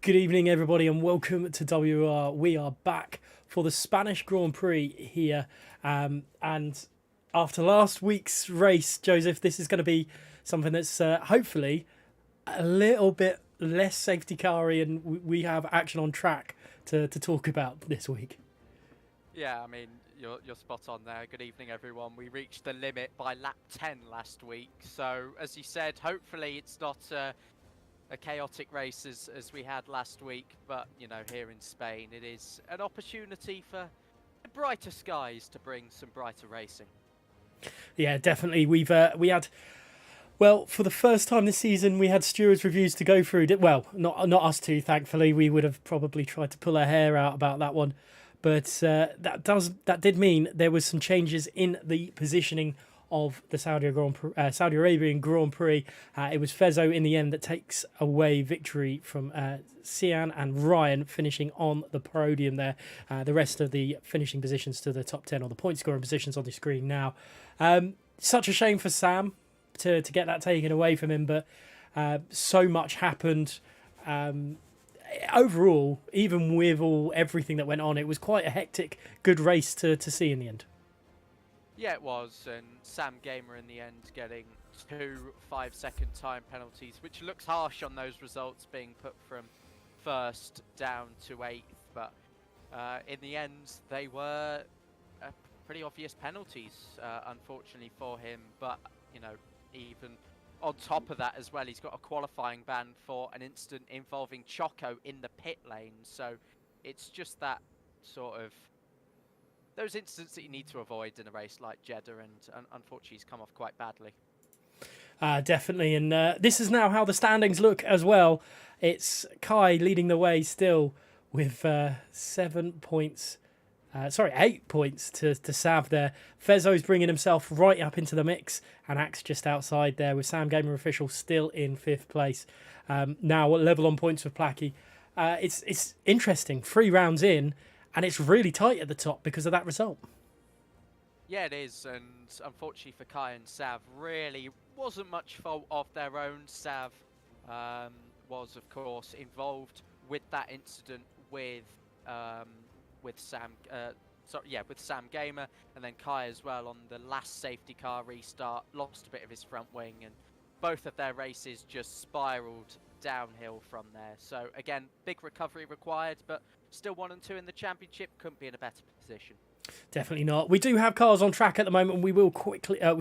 Good evening, everybody, and welcome to WOR. We are back for the Spanish Grand Prix here. And after last week's race, Joseph, this is going to be something that's hopefully a little bit less safety car-y, and we have action on track to talk about this week. Yeah, I mean, you're spot on there. Good evening, everyone. We reached the limit by lap 10 last week. So, as you said, hopefully it's not a chaotic race as we had last week. But, you know, here in Spain, it is an opportunity for brighter skies to bring some brighter racing. Yeah, definitely. We had... Well, for the first time this season, we had stewards' reviews to go through. Well, not us two, thankfully. We would have probably tried to pull our hair out about that one. But that did mean there was some changes in the positioning of the Saudi Arabian Grand Prix. It was Fezzo in the end that takes away victory from Cian and Ryan finishing on the podium there. The rest of the finishing positions to the top 10 or the point scoring positions on the screen now. Such a shame for Sam to get that taken away from him, but so much happened. Overall, even with everything that went on, it was quite a hectic, good race to see in the end. Yeah, it was, and Sam Gamer in the end getting 2 5-second time penalties, which looks harsh on those results being put from first down to 8th, but in the end they were pretty obvious penalties, unfortunately for him. But you know, even on top of that as well, he's got a qualifying ban for an incident involving Choco in the pit lane. So it's just that sort of those incidents that you need to avoid in a race like Jeddah, and unfortunately he's come off quite badly. Definitely, and this is now how the standings look as well. It's Kai leading the way still with 8 points to Sav there. Fezzo's bringing himself right up into the mix, and Axe just outside there with Sam Gamer Official still in 5th place. Now level on points with Placky. It's interesting, 3 rounds in, and it's really tight at the top because of that result. Yeah, it is, and unfortunately for Kai and Sav, really wasn't much fault of their own. Sav was, of course, involved with that incident with Sam Gamer, and then Kai as well on the last safety car restart, lost a bit of his front wing, and both of their races just spiraled downhill from there. So again, big recovery required, but still 1 and 2 in the championship, couldn't be in a better position. Definitely not. We do have cars on track at the moment, and we will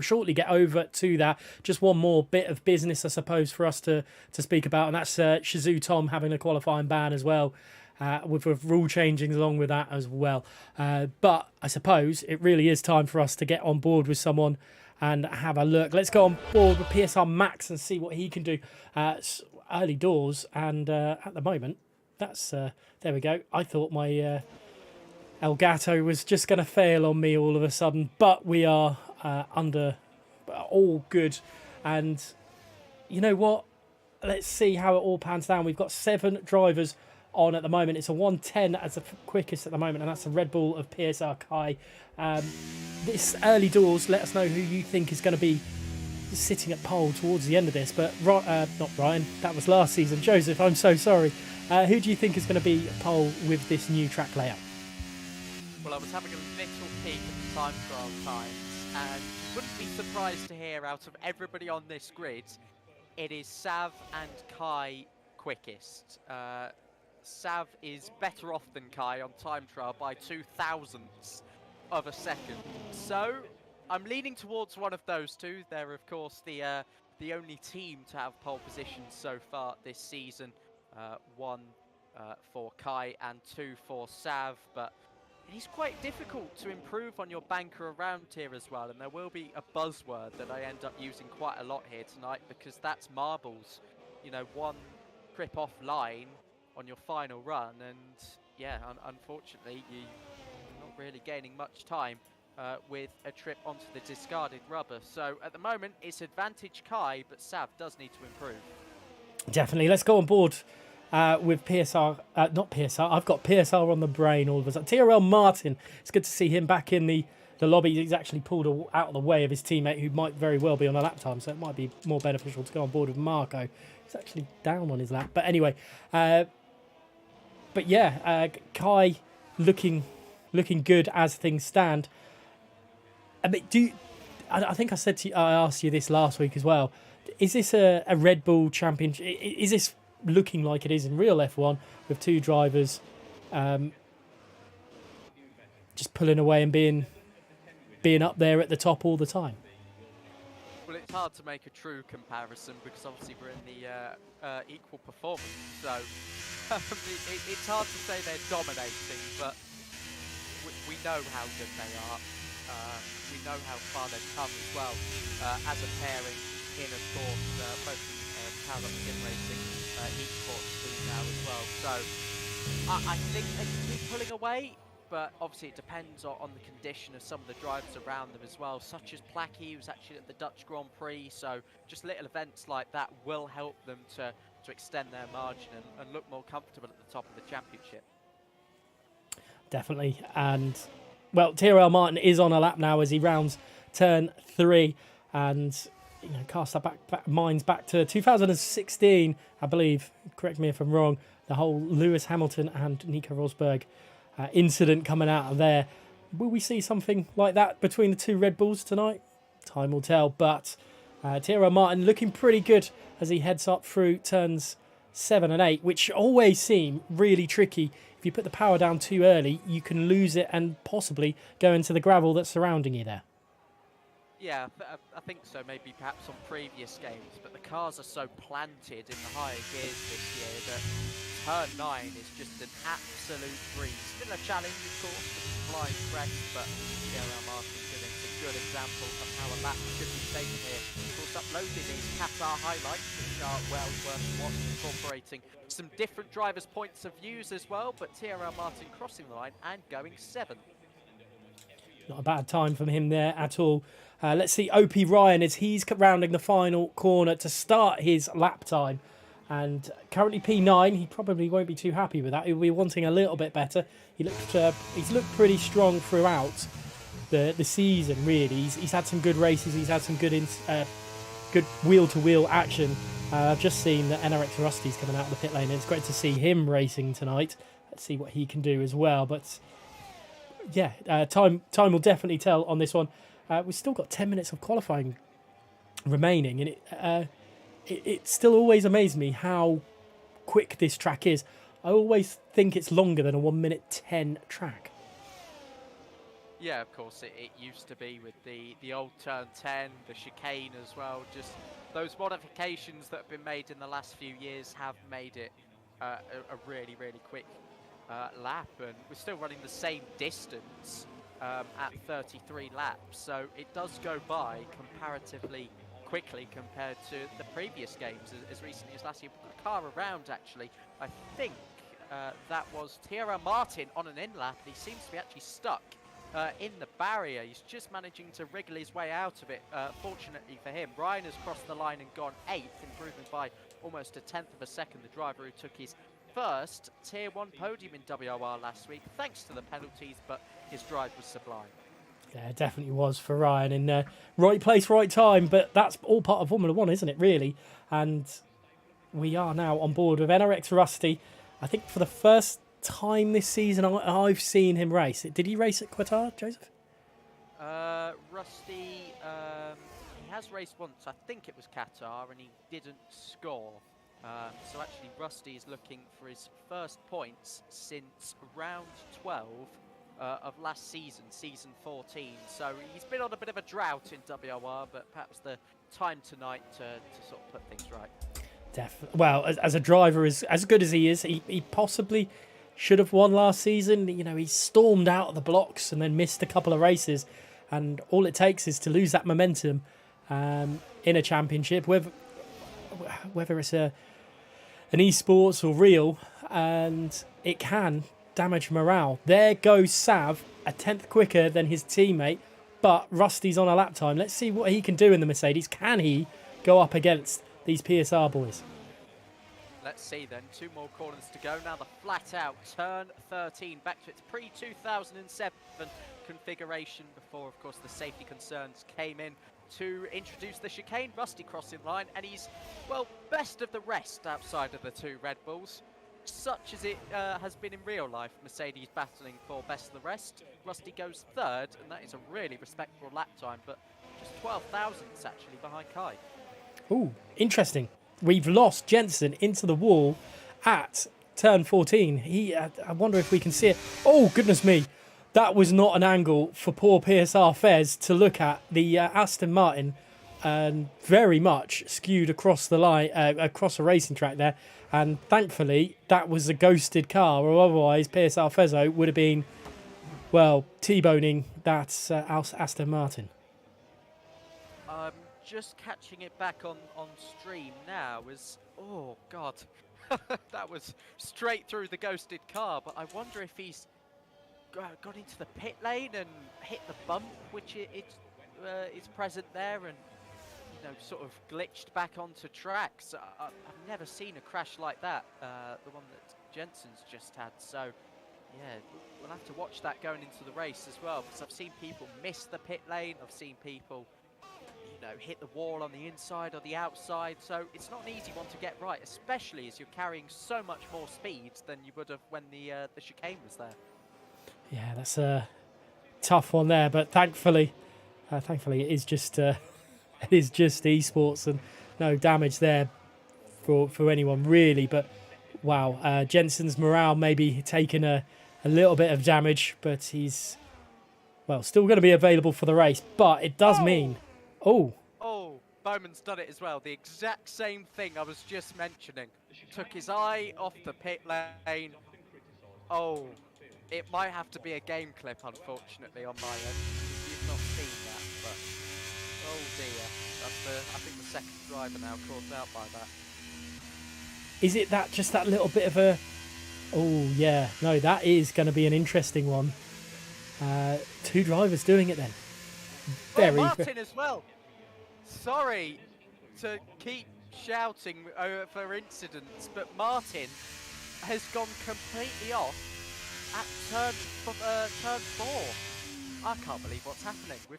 shortly get over to that. Just one more bit of business, I suppose, for us to speak about, and that's Shazoo Tom having a qualifying ban as well. With rule changing along with that as well. But I suppose it really is time for us to get on board with someone and have a look. Let's go on board with PSR Max and see what he can do. Early doors, and at the moment, that's there we go. I thought my Elgato was just going to fail on me all of a sudden, but we are under all good. And you know what? Let's see how it all pans down. We've got 7 drivers on at the moment. It's a 110 as the quickest at the moment, and that's the Red Bull of PSR Kai. This early doors, let us know who you think is going to be sitting at pole towards the end of this. But not Ryan, that was last season. Joseph, I'm so sorry. Who do you think is going to be at pole with this new track layout? Well, I was having a little peek at the time trial times, and you wouldn't be surprised to hear out of everybody on this grid, it is Sav and Kai quickest. Sav is better off than Kai on time trial by 0.002 of a second. So I'm leaning towards one of those two. They're of course the only team to have pole positions so far this season. 1 for Kai and 2 for Sav, but it is quite difficult to improve on your banker around here as well, and there will be a buzzword that I end up using quite a lot here tonight, because that's marbles. You know, 1 trip off line on your final run, and yeah, unfortunately you're not really gaining much time with a trip onto the discarded rubber. So at the moment it's advantage Kai, but Sav does need to improve. Definitely. Let's go on board with PSR, not PSR, I've got PSR on the brain all of a sudden. TRL Martin, it's good to see him back in the lobby. He's actually pulled out of the way of his teammate who might very well be on a lap time, so it might be more beneficial to go on board with Marco. He's actually down on his lap. But anyway, but yeah, Kai looking good as things stand. I mean, I think I said to you, I asked you this last week as well. Is this a Red Bull championship? Is this looking like it is in real F1 with two drivers just pulling away and being up there at the top all the time? Well, it's hard to make a true comparison because obviously we're in the equal performance, so it's hard to say they're dominating, but we know how good they are. We know how far they've come as well as a pairing in, of course, both Power Up Sim Racing Esports team now as well. So I think they can keep pulling away, but obviously it depends on the condition of some of the drivers around them as well, such as Placky, who's actually at the Dutch Grand Prix. So just little events like that will help them to extend their margin and look more comfortable at the top of the championship. Definitely. And well, Tyrrell Martin is on a lap now as he rounds turn 3, and cast our minds back to 2016, I believe. Correct me if I'm wrong. The whole Lewis Hamilton and Nico Rosberg incident coming out of there. Will we see something like that between the two Red Bulls tonight? Time will tell. But Tyrrell Martin looking pretty good as he heads up through turns 7 and 8, which always seem really tricky. If you put the power down too early, you can lose it and possibly go into the gravel that's surrounding you there. Yeah, I think so, maybe perhaps on previous games, but the cars are so planted in the higher gears this year that turn 9 is just an absolute breeze. Still a challenge, of course, with the flying crest, but Tyrrell Martin's giving a good example of how a lap should be taken here. Of course, uploading these Qatar highlights, which are well worth watching, incorporating some different drivers' points of views as well, but Tyrrell Martin crossing the line and going 7th. Not a bad time from him there at all. Let's see OP Ryan as he's rounding the final corner to start his lap time. And currently P9, he probably won't be too happy with that. He'll be wanting a little bit better. He's looked pretty strong throughout the season, really. He's had some good races. He's had some good wheel-to-wheel action. I've just seen that NRX Rusty's coming out of the pit lane, and it's great to see him racing tonight. Let's see what he can do as well. But yeah, time will definitely tell on this one. We've still got 10 minutes of qualifying remaining, and it still always amazes me how quick this track is. I always think it's longer than a 1:10 track. Yeah, of course, it used to be with the old turn 10, the chicane as well. Just those modifications that have been made in the last few years have made it a really, really quick lap, and we're still running the same distance at 33 laps, so it does go by comparatively quickly compared to the previous games as recently as last year. A car around, actually, I think that was Tyrrell Martin on an in-lap, and he seems to be actually stuck in the barrier. He's just managing to wriggle his way out of it, fortunately for him. Ryan has crossed the line and gone 8th, improving by almost 1/10 of a second. The driver who took his first Tier 1 podium in WOR last week, thanks to the penalties, but his drive was sublime. Yeah, it definitely was for Ryan. In right place, right time, but that's all part of Formula 1, isn't it, really? And we are now on board with NRX Rusty. I think for the first time this season I've seen him race. Did he race at Qatar, Joseph? Rusty, he has raced once. I think it was Qatar, and he didn't score. So actually Rusty is looking for his first points since round 12 of last season, season 14. So he's been on a bit of a drought in WOR, but perhaps the time tonight to sort of put things right. Definitely. Well, as a driver, as good as he is, he possibly should have won last season. He stormed out of the blocks and then missed a couple of races, and all it takes is to lose that momentum in a championship, whether it's an esports or real, and it can damage morale. There goes Sav, 1/10 quicker than his teammate, but Rusty's on a lap time. Let's see what he can do in the Mercedes. Can he go up against these PSR boys? Let's see then, 2 more corners to go. Now the flat out turn 13, back to its pre-2007 configuration before, of course, the safety concerns came in to introduce the chicane. Rusty crossing line, and he's, well, best of the rest outside of the 2 Red Bulls. such as it has been in real life, Mercedes battling for best of the rest. Rusty goes third, and that is a really respectable lap time, but just 12 thousandths actually behind Kai. Ooh, interesting. We've lost Jensen into the wall at turn 14. I wonder if we can see it. Oh, goodness me. That was not an angle for poor PSR Fez to look at. The Aston Martin very much skewed across the line, across the racing track there. And thankfully, that was a ghosted car, or otherwise PSR Fezzo would have been, well, T-boning that Aston Martin. Just catching it back on stream now was, oh god, that was straight through the ghosted car. But I wonder if he's got into the pit lane and hit the bump, which is present there, and sort of glitched back onto tracks. I've never seen a crash like that, the one that Jensen's just had. So yeah, we'll have to watch that going into the race as well, because I've seen people miss the pit lane. I've seen people hit the wall on the inside or the outside, so it's not an easy one to get right, especially as you're carrying so much more speed than you would have when the chicane was there. Yeah, that's a tough one there, but thankfully it is just esports and no damage there for anyone really. But wow, Jensen's morale maybe taking a little bit of damage, but he's still going to be available for the race. But it does mean. Oh, Bowman's done it as well. The exact same thing I was just mentioning. Took his eye off the pit lane. Oh, it might have to be a game clip, unfortunately, on my end. You've not seen that, but oh dear. That's I think the second driver now caught out by that. Is it just that little bit of a... Oh, yeah. No, that is going to be an interesting one. Two drivers doing it then. Martin as well. Sorry to keep shouting for incidents, but Martin has gone completely off at turn 4. I can't believe what's happening. We've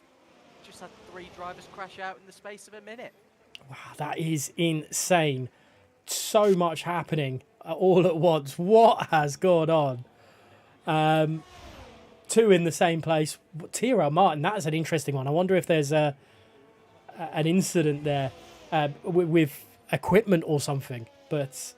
just had 3 drivers crash out in the space of a minute. Wow, that is insane. So much happening all at once. What has gone on? 2 in the same place. Tyrrell Martin, that is an interesting one. I wonder if there's an incident there with equipment or something. But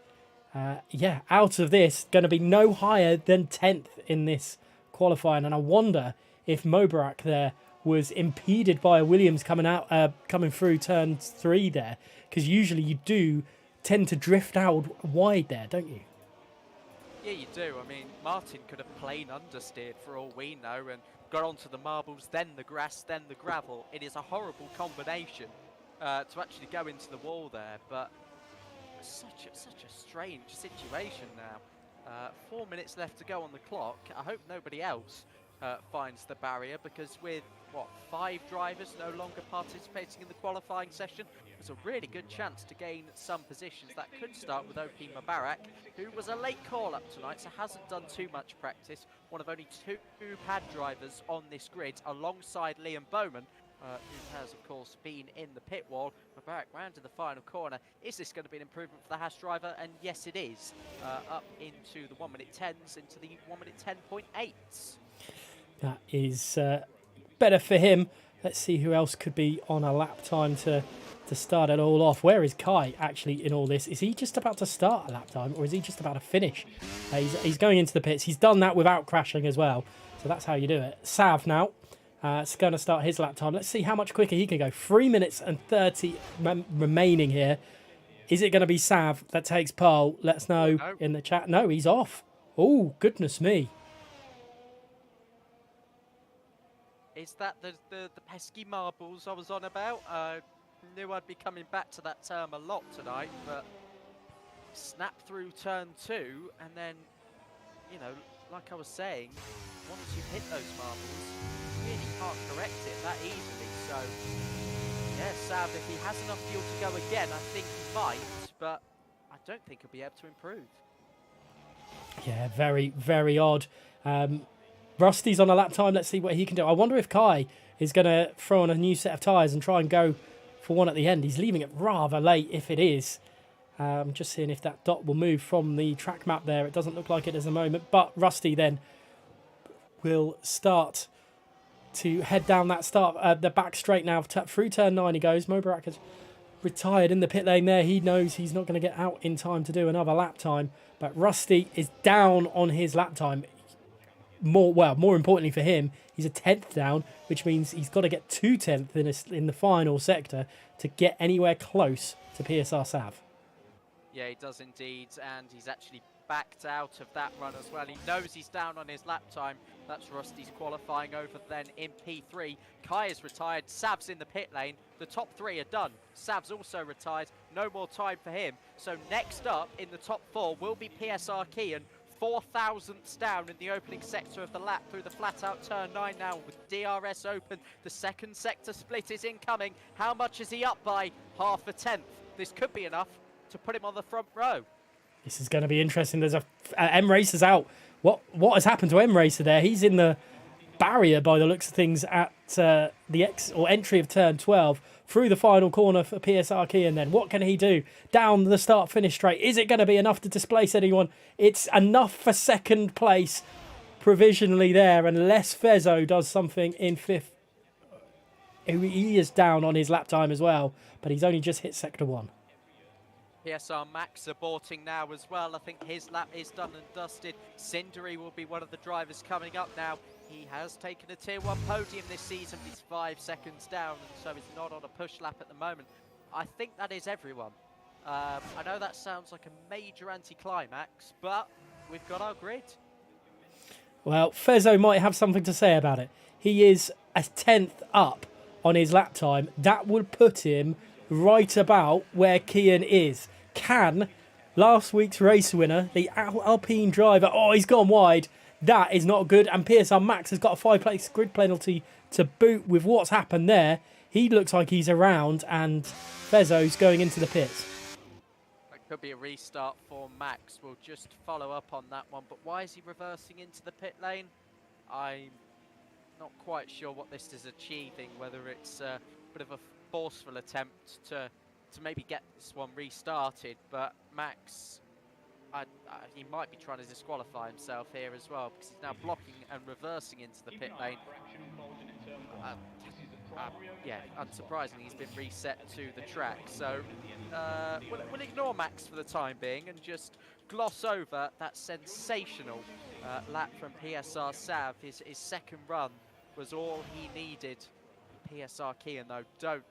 yeah, out of this, going to be no higher than 10th in this qualifying. And I wonder if Mobarak there was impeded by a Williams coming through turn 3 there. Because usually you do tend to drift out wide there, don't you? Yeah, you do. I mean, Martin could have plain understeered for all we know and got onto the marbles, then the grass, then the gravel. It is a horrible combination to actually go into the wall there, but such a strange situation now. 4 minutes left to go on the clock. I hope nobody else finds the barrier, because with 5 drivers no longer participating in the qualifying session, there's a really good chance to gain some positions. That could start with OP Mubarak, who was a late call-up tonight, so hasn't done too much practice. One of only 2 pad drivers on this grid, alongside Liam Bowman, who has, of course, been in the pit wall. Mubarak round to the final corner. Is this going to be an improvement for the Haas driver? And yes, it is. Up into the 1 minute 10s, into the 1 minute 10.8s. That is better for him. Let's see who else could be on a lap time to start it all off. Where is Kai actually in all this? Is he just about to start a lap time, or is he just about to finish? He's going into the pits. He's done that without crashing as well. So that's how you do it. Sav now. It's going to start his lap time. Let's see how much quicker he can go. 3 minutes and 30 remaining here. Is it going to be Sav that takes pole? Let us know in the chat. No, he's off. Oh, goodness me. Is that the pesky marbles I was on about? Knew I'd be coming back to that term a lot tonight, but snap through turn 2, and then, like I was saying, once you hit those marbles, you really can't correct it that easily. So, yeah, Sav, if he has enough fuel to go again, I think he might, but I don't think he'll be able to improve. Yeah, very, very odd. Rusty's on a lap time. Let's see what he can do. I wonder if Kai is going to throw on a new set of tyres and try and go for one at the end. He's leaving it rather late if it is. Just seeing if that dot will move from the track map there. It doesn't look like it at the moment, but Rusty then will start to head down that the back straight now. Through turn 9 he goes. Mobarak has retired in the pit lane there. He knows he's not going to get out in time to do another lap time, but Rusty is down on his lap time. More importantly for him, he's a 10th down, which means he's got to get 2/10 in the final sector to get anywhere close to PSR Sav. Yeah, he does indeed, and he's actually backed out of that run as well. He knows he's down on his lap time. That's Rusty's qualifying over then in P3. Kai is retired, Sav's in the pit lane. The top 3 are done. Sav's also retired, no more time for him. So next up in the top 4 will be PSR Kian, 4 thousandths down in the opening sector of the lap through the flat out turn 9 now with DRS open. The second sector split is incoming. How much is he up by? Half a tenth. This could be enough to put him on the front row. This is going to be interesting. There's M Racer's out. What has happened to M Racer there? He's in the barrier by the looks of things at the entry of turn 12 through the final corner for PSR Key, and then what can he do down the start finish straight? Is it going to be enough to displace anyone? It's enough for second place provisionally there, unless Fezzo does something in 5th. He is down on his lap time as well, but he's only just hit sector 1. PSR Max aborting now as well. I think his lap is done and dusted. Cindery will be one of the drivers coming up now. He has taken a tier 1 podium this season, but he's 5 seconds down, and so he's not on a push lap at the moment. I think that is everyone. I know that sounds like a major anticlimax, but we've got our grid. Well, Fezzo might have something to say about it. He is a 10th up on his lap time. That would put him right about where Kian is. Can last week's race winner, the Alpine driver, he's gone wide. That is not good. And PSR Max has got a 5-place grid penalty to boot with what's happened there. He looks like he's around, and Fezzo's going into the pits. That could be a restart for Max. We'll just follow up on that one. But why is he reversing into the pit lane? I'm not quite sure what this is achieving, whether it's a bit of a forceful attempt to maybe get this one restarted, but Max, he might be trying to disqualify himself here as well, because he's now blocking and reversing into the pit lane. Yeah, unsurprisingly, he's been reset to the track. So we'll ignore Max for the time being and just gloss over that sensational lap from PSR Sav. His second run was all he needed. PSR Kian, though, don't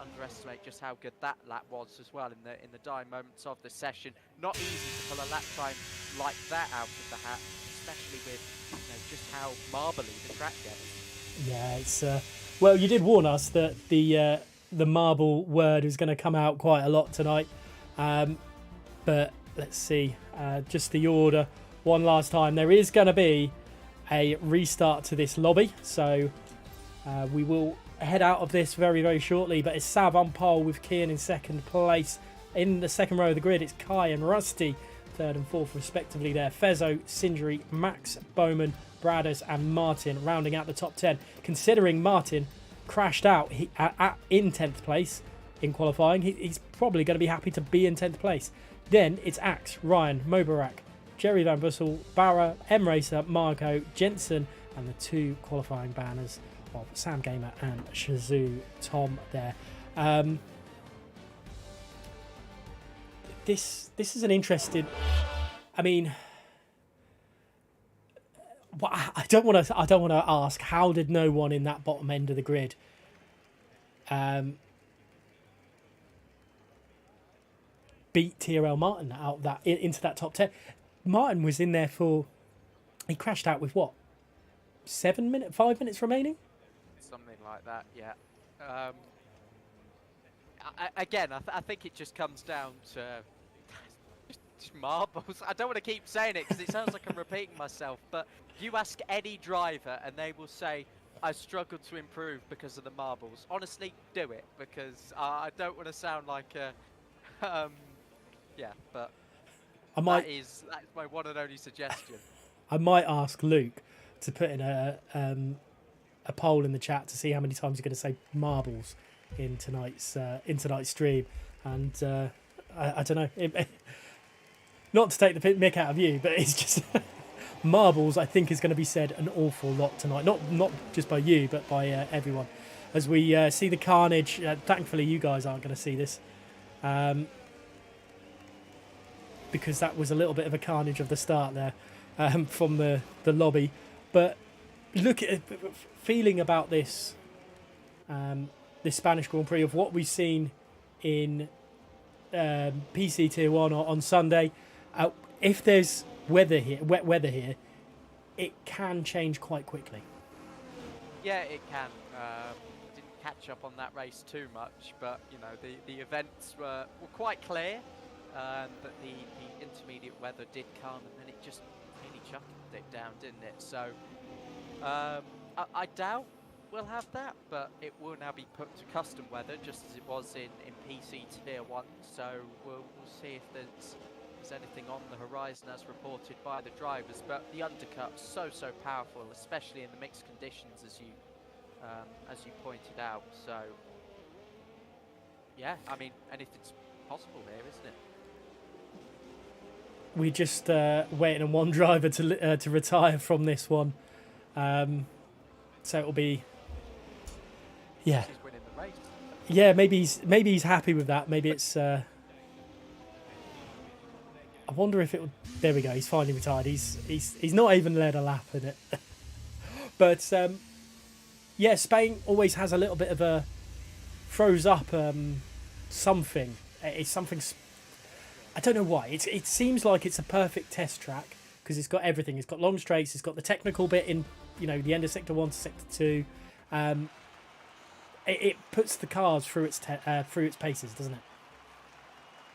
underestimate just how good that lap was as well in the dying moments of the session. Not easy to pull a lap time like that out of the hat, especially with just how marbly the track gets. Yeah, it's well, you did warn us that the marble word is going to come out quite a lot tonight, but let's see, just the order one last time. There is going to be a restart to this lobby, so we will head out of this very, very shortly, but it's Sav on pole with Kian in second place. In the second row of the grid, it's Kai and Rusty, third and fourth respectively there. Fezzo, Cindery, Max, Bowman, Bradders and Martin rounding out the top 10. Considering Martin crashed out in 10th place in qualifying, he's probably going to be happy to be in 10th place. Then it's Axe, Ryan, Mobarak, Jerry Van Bussel, Barra, M Racer, Marco, Jensen, and the 2 qualifying banners of Sam Gamer and Shazoo Tom there. This is an interesting. I mean, I don't want to ask how did no one in that bottom end of the grid beat TRL Martin out that into that top 10. Martin was in there he crashed out with what, 5 minutes remaining? Something like that, yeah. I think it just comes down to just marbles. I don't want to keep saying it because it sounds like I'm repeating myself, but you ask any driver and they will say, I struggled to improve because of the marbles. Honestly, do it, because I don't want to sound like a... yeah, but that is my one and only suggestion. I might ask Luke to put in a poll in the chat to see how many times you're going to say marbles in tonight's stream, and I don't know. Not to take the mick out of you, but it's just marbles. I think is going to be said an awful lot tonight. Not just by you, but by everyone, as we see the carnage. Thankfully, you guys aren't going to see this, because that was a little bit of a carnage of the start there, from the lobby. But look at feeling about this Spanish Grand Prix of what we've seen in PC Tier 1 on Sunday. If there's wet weather here, it can change quite quickly. Yeah, it can. Didn't catch up on that race too much, but you know the events were quite clear. But the intermediate weather did come, and then it just really chucked it down, didn't it? So I doubt we'll have that, but it will now be put to custom weather, just as it was in PC Tier 1. So we'll see if there's anything on the horizon as reported by the drivers. But the undercut's so powerful, especially in the mixed conditions, as you pointed out. So yeah, I mean, anything's possible here, isn't it? We just waiting on one driver to retire from this one, so it'll be, yeah. He's winning the race. Yeah, maybe he's happy with that. Maybe it's. I wonder if it would. There we go. He's finally retired. He's not even led a lap in it. But yeah, Spain always has a little bit of a throws up something. It's something. I don't know why. It seems like it's a perfect test track because it's got everything. It's got long straights. It's got the technical bit in, the end of Sector 1 to Sector 2. It puts the cars through its paces, doesn't it?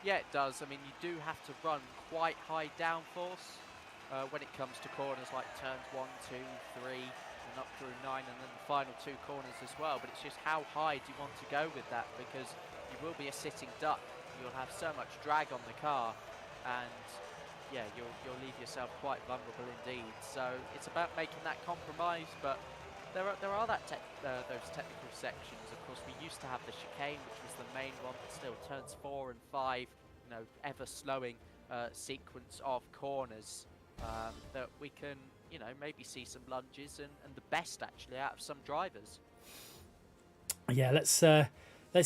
Yeah, it does. I mean, you do have to run quite high downforce when it comes to corners like turns 1, 2, 3, and up through 9, and then the final 2 corners as well. But it's just how high do you want to go with that? Because you will be a sitting duck. You'll have so much drag on the car, and yeah, you'll leave yourself quite vulnerable indeed. So it's about making that compromise, but there are those technical sections. Of course, we used to have the chicane, which was the main one, but still turns 4 and 5, ever slowing sequence of corners that we can, maybe see some lunges and the best actually out of some drivers. Yeah, let's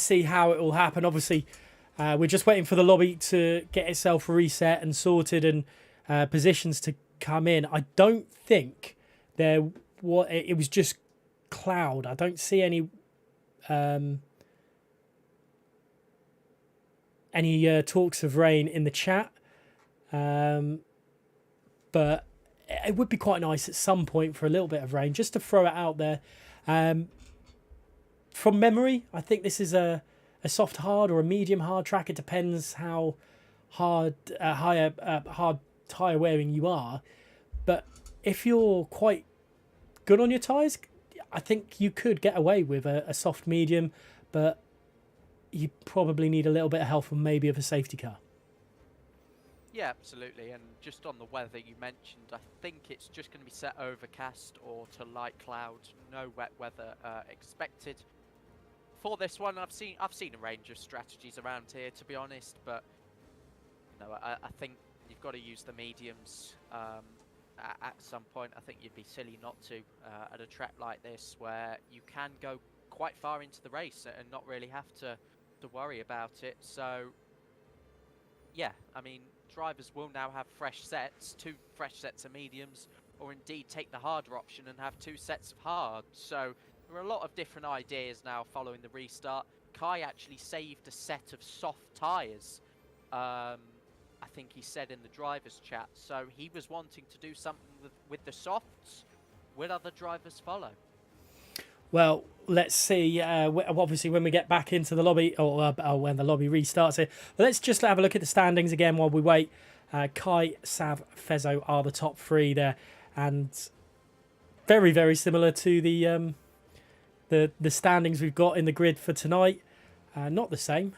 see how it will happen. Obviously. We're just waiting for the lobby to get itself reset and sorted and positions to come in. I don't think it was just cloud. I don't see any talks of rain in the chat. But it would be quite nice at some point for a little bit of rain, just to throw it out there. From memory, I think this is a soft hard or a medium hard track. It depends how hard hard tyre wearing you are. But if you're quite good on your tyres, I think you could get away with a soft medium, but you probably need a little bit of help from maybe of a safety car. Yeah, absolutely. And just on the weather you mentioned, I think it's just going to be set overcast or to light cloud. No wet weather expected. For this one, I've seen a range of strategies around here, to be honest, but I think you've got to use the mediums at some point. I think you'd be silly not to at a track like this, where you can go quite far into the race and not really have to worry about it. So yeah, I mean, drivers will now have fresh sets, 2 fresh sets of mediums, or indeed take the harder option and have 2 sets of hard. So there are a lot of different ideas now following the restart. Kai actually saved a set of soft tyres, I think he said in the driver's chat. So he was wanting to do something with the softs. Will other drivers follow? Well, let's see. Obviously, when we get back into the lobby, or when the lobby restarts here, but let's just have a look at the standings again while we wait. Kai, Sav, Fezzo are the top 3 there, and very, very similar to the standings we've got in the grid for tonight. Not the same,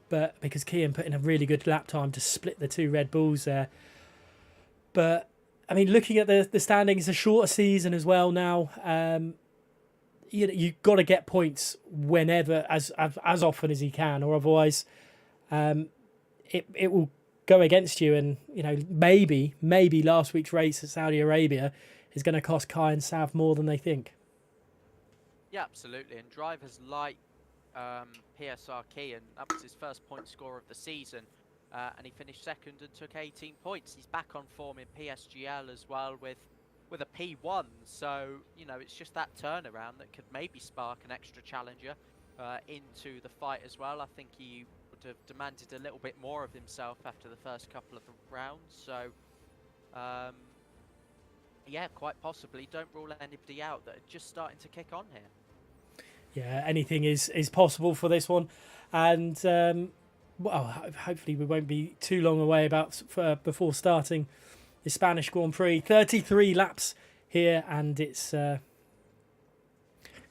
but because Kian put in a really good lap time to split the 2 Red Bulls there. But I mean, looking at the standings, a shorter season as well now. You've got to get points whenever, as often as you can, or otherwise it will go against you. And maybe last week's race at Saudi Arabia is going to cost Kai and Sav more than they think. Yeah, absolutely. And drivers like PSR Kean, that was his first point score of the season, and he finished second and took 18 points. He's back on form in PSGL as well with a P1. So it's just that turnaround that could maybe spark an extra challenger into the fight as well. I think he would have demanded a little bit more of himself after the first couple of rounds. So yeah, quite possibly. Don't rule anybody out that are just starting to kick on here. Yeah, anything is possible for this one, and well, hopefully we won't be too long away before starting the Spanish Grand Prix. 33 laps here, and it's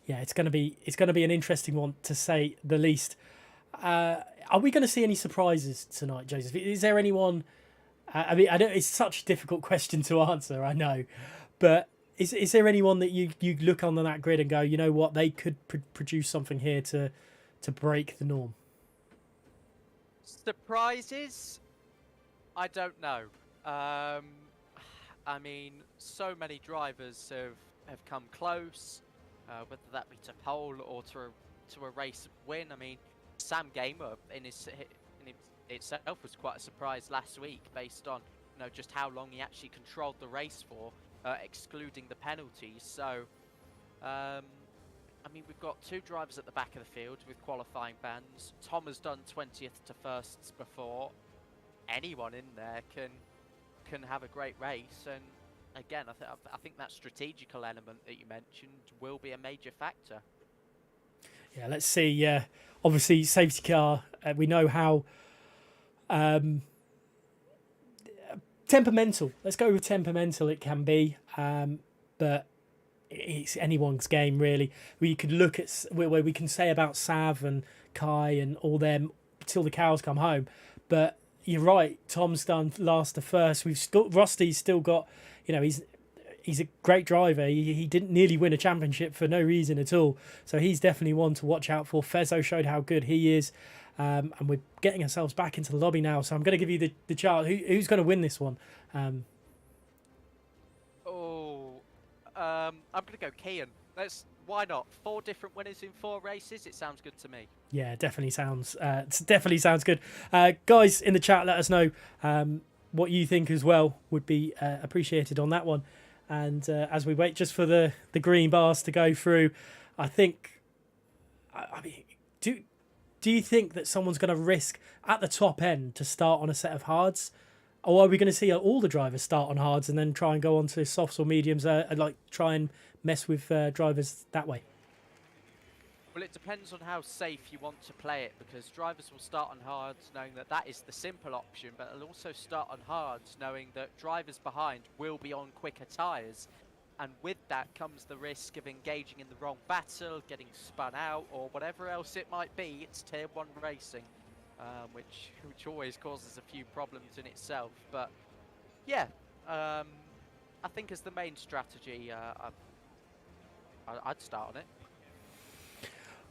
it's going to be an interesting one to say the least. Are we going to see any surprises tonight, Joseph? Is there anyone? I mean, I don't. It's such a difficult question to answer, I know, but is there anyone that you look on that grid and go, you know what, they could produce something here to break the norm? Surprises? I don't know. I mean, so many drivers have come close, whether that be to pole or to a race win. I mean, Sam Gamer in itself was quite a surprise last week, based on just how long he actually controlled the race for, excluding the penalties. So, I mean, we've got two drivers at the back of the field with qualifying bans. Tom has done 20th to firsts before. Anyone in there can have a great race, and again, I think that strategical element that you mentioned will be a major factor. Yeah, let's see. Obviously, safety car. We know how temperamental. Let's go with temperamental. It can be, but it's anyone's game really. We could look at where we can say about Sav and Kai and all them till the cows come home, but you're right. Tom's done last to first. Rusty's still got. He's a great driver. He didn't nearly win a championship for no reason at all. So he's definitely one to watch out for. Fezzo showed how good he is. And we're getting ourselves back into the lobby now. So I'm going to give you the chart. Who's going to win this one? I'm going to go Kean. Why not? 4 different winners in 4 races. It sounds good to me. Yeah, definitely sounds good. Guys in the chat, let us know what you think as well. Would be appreciated on that one. And as we wait just for the green bars to go through, I think, I mean, do you think that someone's going to risk at the top end to start on a set of hards? Or are we going to see all the drivers start on hards and then try and go on to softs or mediums, like try and mess with drivers that way? Well, it depends on how safe you want to play it, because drivers will start on hards knowing that is the simple option, but they'll also start on hards knowing that drivers behind will be on quicker tyres. And with that comes the risk of engaging in the wrong battle, getting spun out, or whatever else it might be. It's Tier 1 racing, which always causes a few problems in itself. But yeah, I think as the main strategy, I'd start on it.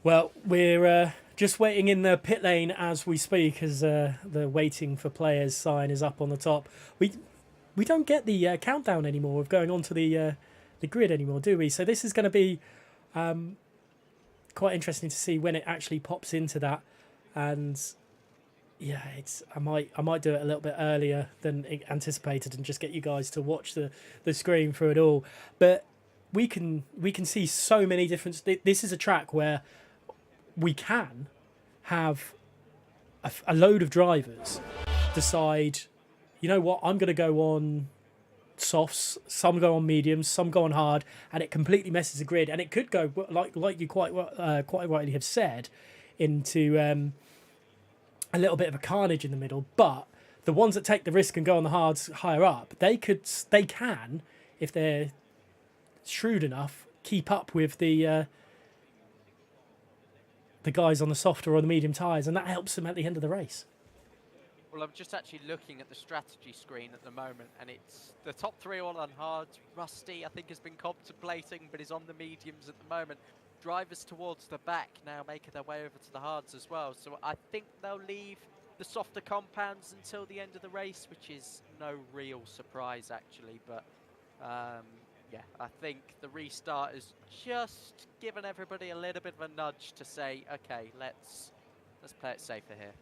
Well, we're just waiting in the pit lane as we speak, as the waiting for players sign is up on the top. We don't get the countdown anymore of going on to the grid anymore, do we? So this is going to be quite interesting to see when it actually pops into that. And yeah, I might do it a little bit earlier than anticipated and just get you guys to watch the screen through it all. But we can see so many different. This is a track where we can have a load of drivers decide, you know what, I'm going to go on softs, some go on mediums, some go on hard, and it completely messes the grid. And it could go, like you quite rightly have said, into a little bit of a carnage in the middle. But the ones that take the risk and go on the hards higher up, they can, if they're shrewd enough, keep up with the guys on the softer or the medium tyres, and that helps them at the end of the race. Well, I'm just actually looking at the strategy screen at the moment, and it's the top 3 all on hards. Rusty, I think, has been contemplating, but is on the mediums at the moment. Drivers towards the back now making their way over to the hards as well. So I think they'll leave the softer compounds until the end of the race, which is no real surprise actually. But yeah, I think the restart has just given everybody a little bit of a nudge to say, okay, let's play it safer here.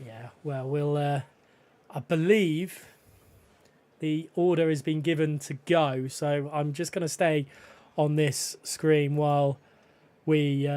Yeah, well, we'll. I believe the order has been given to go, so I'm just going to stay on this screen while we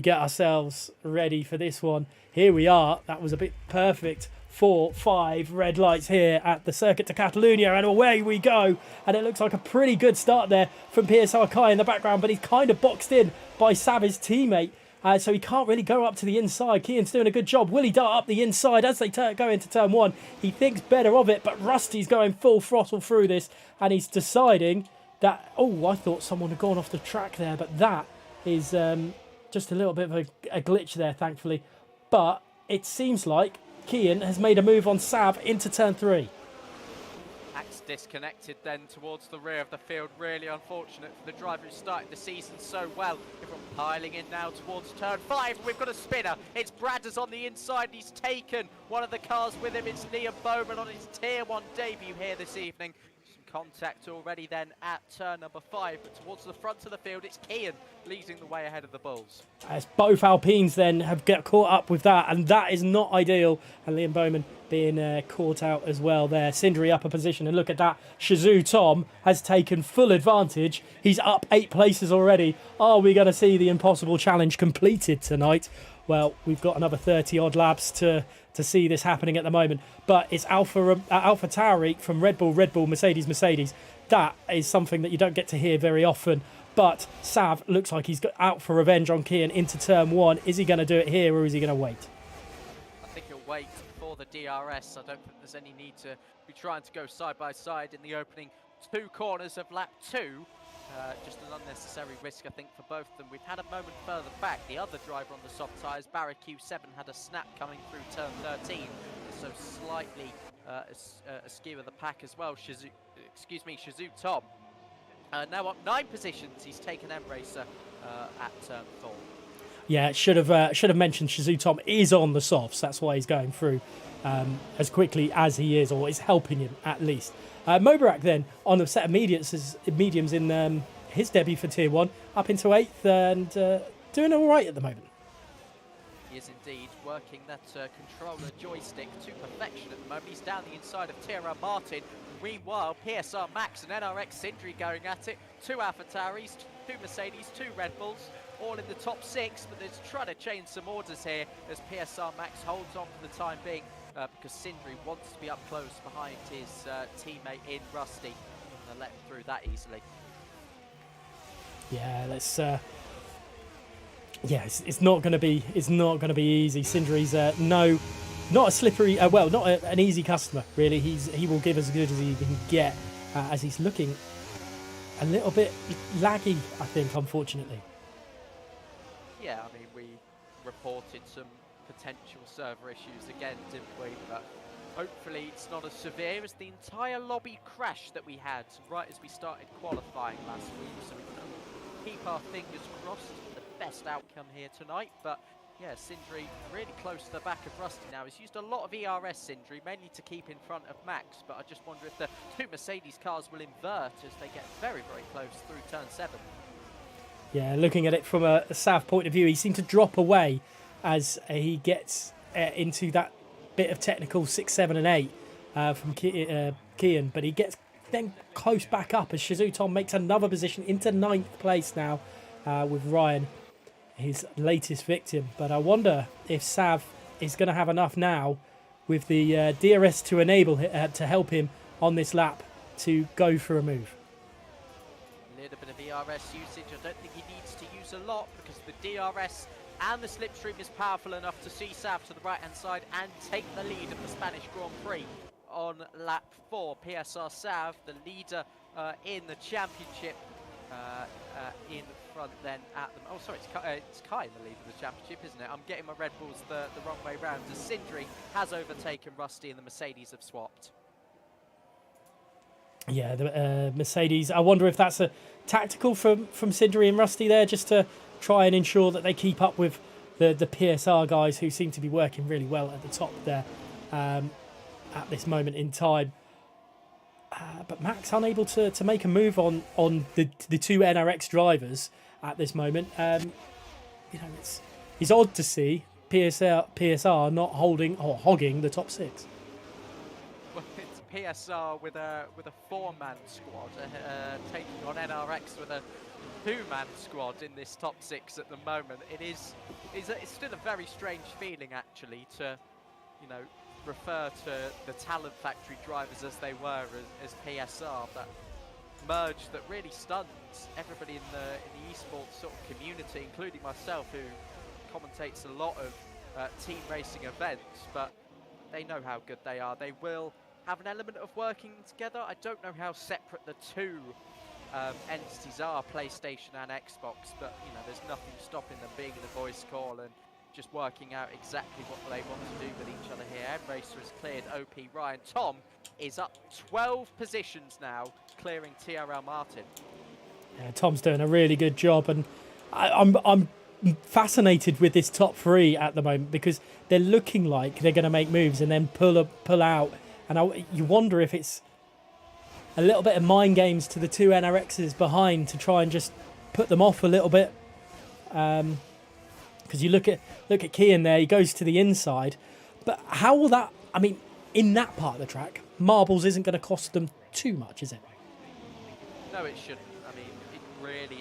get ourselves ready for this one. Here we are. That was a bit perfect. 4, 5 red lights here at the Circuit de Catalunya, and away we go. And it looks like a pretty good start there from PSR Kai in the background, but he's kind of boxed in by Sav's teammate. So he can't really go up to the inside. Kian's doing a good job. Will he dart up the inside as they go into turn 1? He thinks better of it, but Rusty's going full throttle through this, and he's deciding that... Oh, I thought someone had gone off the track there, but that is just a little bit of a glitch there, thankfully. But it seems like Kian has made a move on Sav into turn 3. Max disconnected then towards the rear of the field. Really unfortunate for the driver who started the season so well. Everyone piling in now towards turn 5. We've got a spinner. It's Bradders on the inside. He's taken one of the cars with him. It's Liam Bowman on his Tier 1 debut here this evening. Some contact already then at turn number 5, but towards the front of the field, it's Kian leading the way ahead of the Bulls. As both Alpines then have got caught up with that, and that is not ideal. And Liam Bowman being caught out as well there. Sindri up a position, and look at that. Shazoo Tom has taken full advantage. He's up 8 places already. Are we going to see the impossible challenge completed tonight? Well, we've got another 30-odd laps to see this happening at the moment. But it's Alpha Tauri from Red Bull, Mercedes. That is something that you don't get to hear very often. But Sav looks like he's out for revenge on Kian into turn 1. Is he going to do it here, or is he going to wait? I think he'll wait for the DRS. I don't think there's any need to be trying to go side by side in the opening 2 corners of lap 2. Just an unnecessary risk, I think, for both of them. We've had a moment further back. The other driver on the soft tyres, Barra Q7, had a snap coming through turn 13, so slightly askew of the pack as well. Shazoo Tom. Now up 9 positions. He's taken M-Racer at turn 4. Yeah, should have mentioned Shazoo Tom is on the softs. That's why he's going through as quickly as he is, or is helping him at least. Mobarak then on a set of mediums in his debut for Tier 1, up into 8th and doing all right at the moment. He is indeed working that controller joystick to perfection at the moment. He's down the inside of Tierra Martin. Meanwhile, PSR Max and NRX Sindri going at it. 2 Alpha Tauris, 2 Mercedes, 2 Red Bulls, all in the top 6, but they're trying to change some orders here as PSR Max holds on for the time being. Because Sindri wants to be up close behind his teammate in Rusty. And let him through that easily. Yeah, let's. Yeah, it's not going to be. It's not going to be easy. Sindri's not a slippery. Not an easy customer really. He will give as good as he can get. As he's looking a little bit laggy, I think, unfortunately. Yeah, I mean, we reported some potential server issues again, didn't we? But hopefully it's not as severe as the entire lobby crash that we had right as we started qualifying last week. So we can keep our fingers crossed for the best outcome here tonight. But yeah, Sindri really close to the back of Rusty now. He's used a lot of ERS, Sindri, mainly to keep in front of Max. But I just wonder if the 2 Mercedes cars will invert as they get very, very close through turn 7. Yeah, looking at it from a Sav point of view, he seemed to drop away as he gets into that bit of technical 6, 7 and 8 from Kian, but he gets then close back up as Shazoo Tom makes another position into 9th place now with Ryan, his latest victim. But I wonder if Sav is going to have enough now with the DRS to enable to help him on this lap to go for a move. A little bit of ERS usage. I don't think he needs to use a lot because the DRS and the slipstream is powerful enough to see Sav to the right-hand side and take the lead of the Spanish Grand Prix on lap 4. PSR Sav, the leader in the championship, in front then at them. Oh, sorry, it's Kai in the lead of the championship, isn't it? I'm getting my Red Bulls the wrong way round as Sindri has overtaken Rusty and the Mercedes have swapped. Yeah, the Mercedes. I wonder if that's a tactical from Sindri and Rusty there, just to try and ensure that they keep up with the PSR guys who seem to be working really well at the top there at this moment in time. But Max unable to make a move on the two NRX drivers at this moment. It's odd to see PSR not holding or hogging the top 6. Well, it's PSR with a 4-man squad taking on NRX with a 2-man squad in this top 6 at the moment. It's still a very strange feeling actually to, refer to the Talent Factory drivers as they were as PSR. That merge that really stuns everybody in the esports sort of community, including myself, who commentates a lot of team racing events, but they know how good they are. They will have an element of working together. I don't know how separate the two entities are, PlayStation and Xbox, but there's nothing stopping them being in a voice call and just working out exactly what they want to do with each other here. Embracer has cleared OP Ryan. Tom is up 12 positions now, clearing TRL Martin. Yeah, Tom's doing a really good job, and I'm fascinated with this top 3 at the moment because they're looking like they're going to make moves and then pull out, and you wonder if it's a little bit of mind games to the two NRXs behind to try and just put them off a little bit. Because you look at Kian there, he goes to the inside, but how will that? I mean, in that part of the track, marbles isn't going to cost them too much, is it? No, it shouldn't. I mean,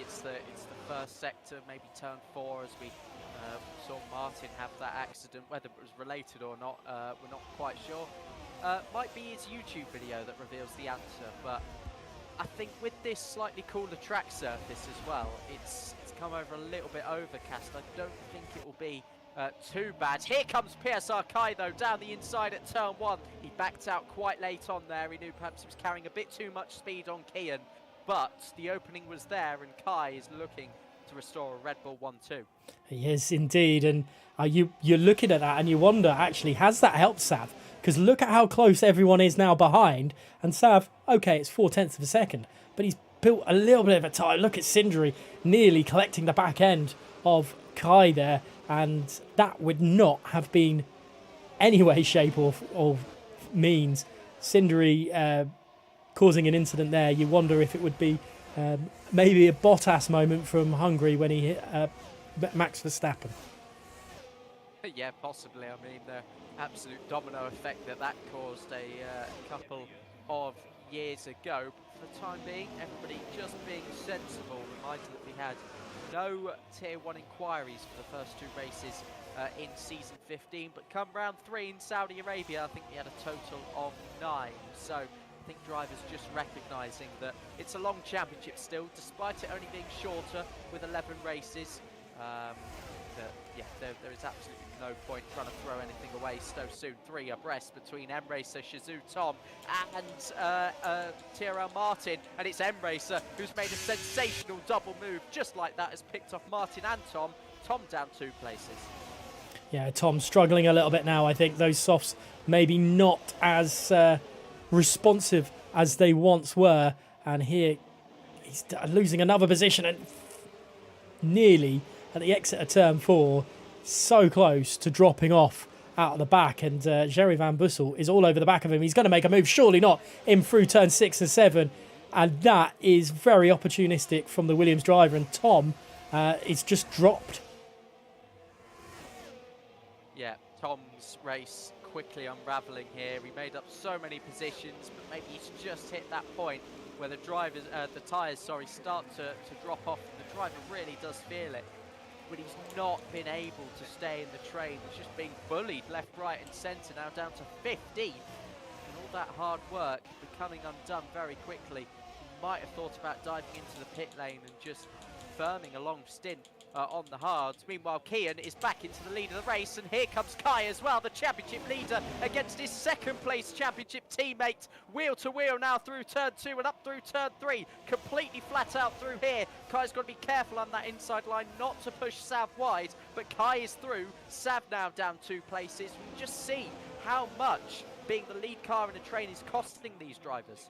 it's the first sector, maybe turn 4, as we saw Martin have that accident. Whether it was related or not, we're not quite sure. Might be his YouTube video that reveals the answer, but I think with this slightly cooler track surface as well, it's come over a little bit overcast. I don't think it will be too bad. Here comes PSR Kai though, down the inside at turn 1. He backed out quite late on there. He knew perhaps he was carrying a bit too much speed on Kian, but the opening was there and Kai is looking to restore a Red Bull 1-2. He is indeed, and you're looking at that and you wonder, actually, has that helped Sav? Because look at how close everyone is now behind, and Sav, okay, it's 0.4 of a second, but he's built a little bit of a time. Look at Sindri nearly collecting the back end of Kai there, and that would not have been any way, shape or means Sindri causing an incident there. You wonder if it would be maybe a Bottas moment from Hungary when he hit Max Verstappen. Yeah, possibly. I mean, the absolute domino effect that caused a couple of years ago. But for the time being, everybody just being sensible. Reminded that we had no Tier 1 inquiries for the first 2 races in Season 15. But come round 3 in Saudi Arabia, I think we had a total of 9. So I think drivers just recognising that it's a long championship still, despite it only being shorter with 11 races. There is absolutely no point trying to throw anything away so soon. 3 abreast between Embracer, Shizou Tom and TRL Martin, and it's Embracer who's made a sensational double move just like that, has picked off Martin and Tom. Tom down 2 places. Yeah, Tom's struggling a little bit now. I think those softs maybe not as responsive as they once were, and here he's losing another position and nearly at the exit of turn 4, so close to dropping off out of the back, and Jerry Van Bussel is all over the back of him. He's going to make a move, surely not, in through turn 6 and 7, and that is very opportunistic from the Williams driver, and Tom is just dropped. Yeah, Tom's race quickly unravelling here. He made up so many positions, but maybe he's just hit that point where the tyres start to drop off, and the driver really does feel it. But he's not been able to stay in the train. He's just being bullied left, right and centre, now down to 15. And all that hard work becoming undone very quickly. He might have thought about diving into the pit lane and just firming a long stint on the hards. Meanwhile, Kian is back into the lead of the race, and here comes Kai as well, the championship leader, against his second place championship teammate. Wheel to wheel now through turn 2 and up through turn 3. Completely flat out through here. Kai's got to be careful on that inside line not to push Sav wide, but Kai is through. Sav now down 2 places. We just see how much being the lead car in a train is costing these drivers.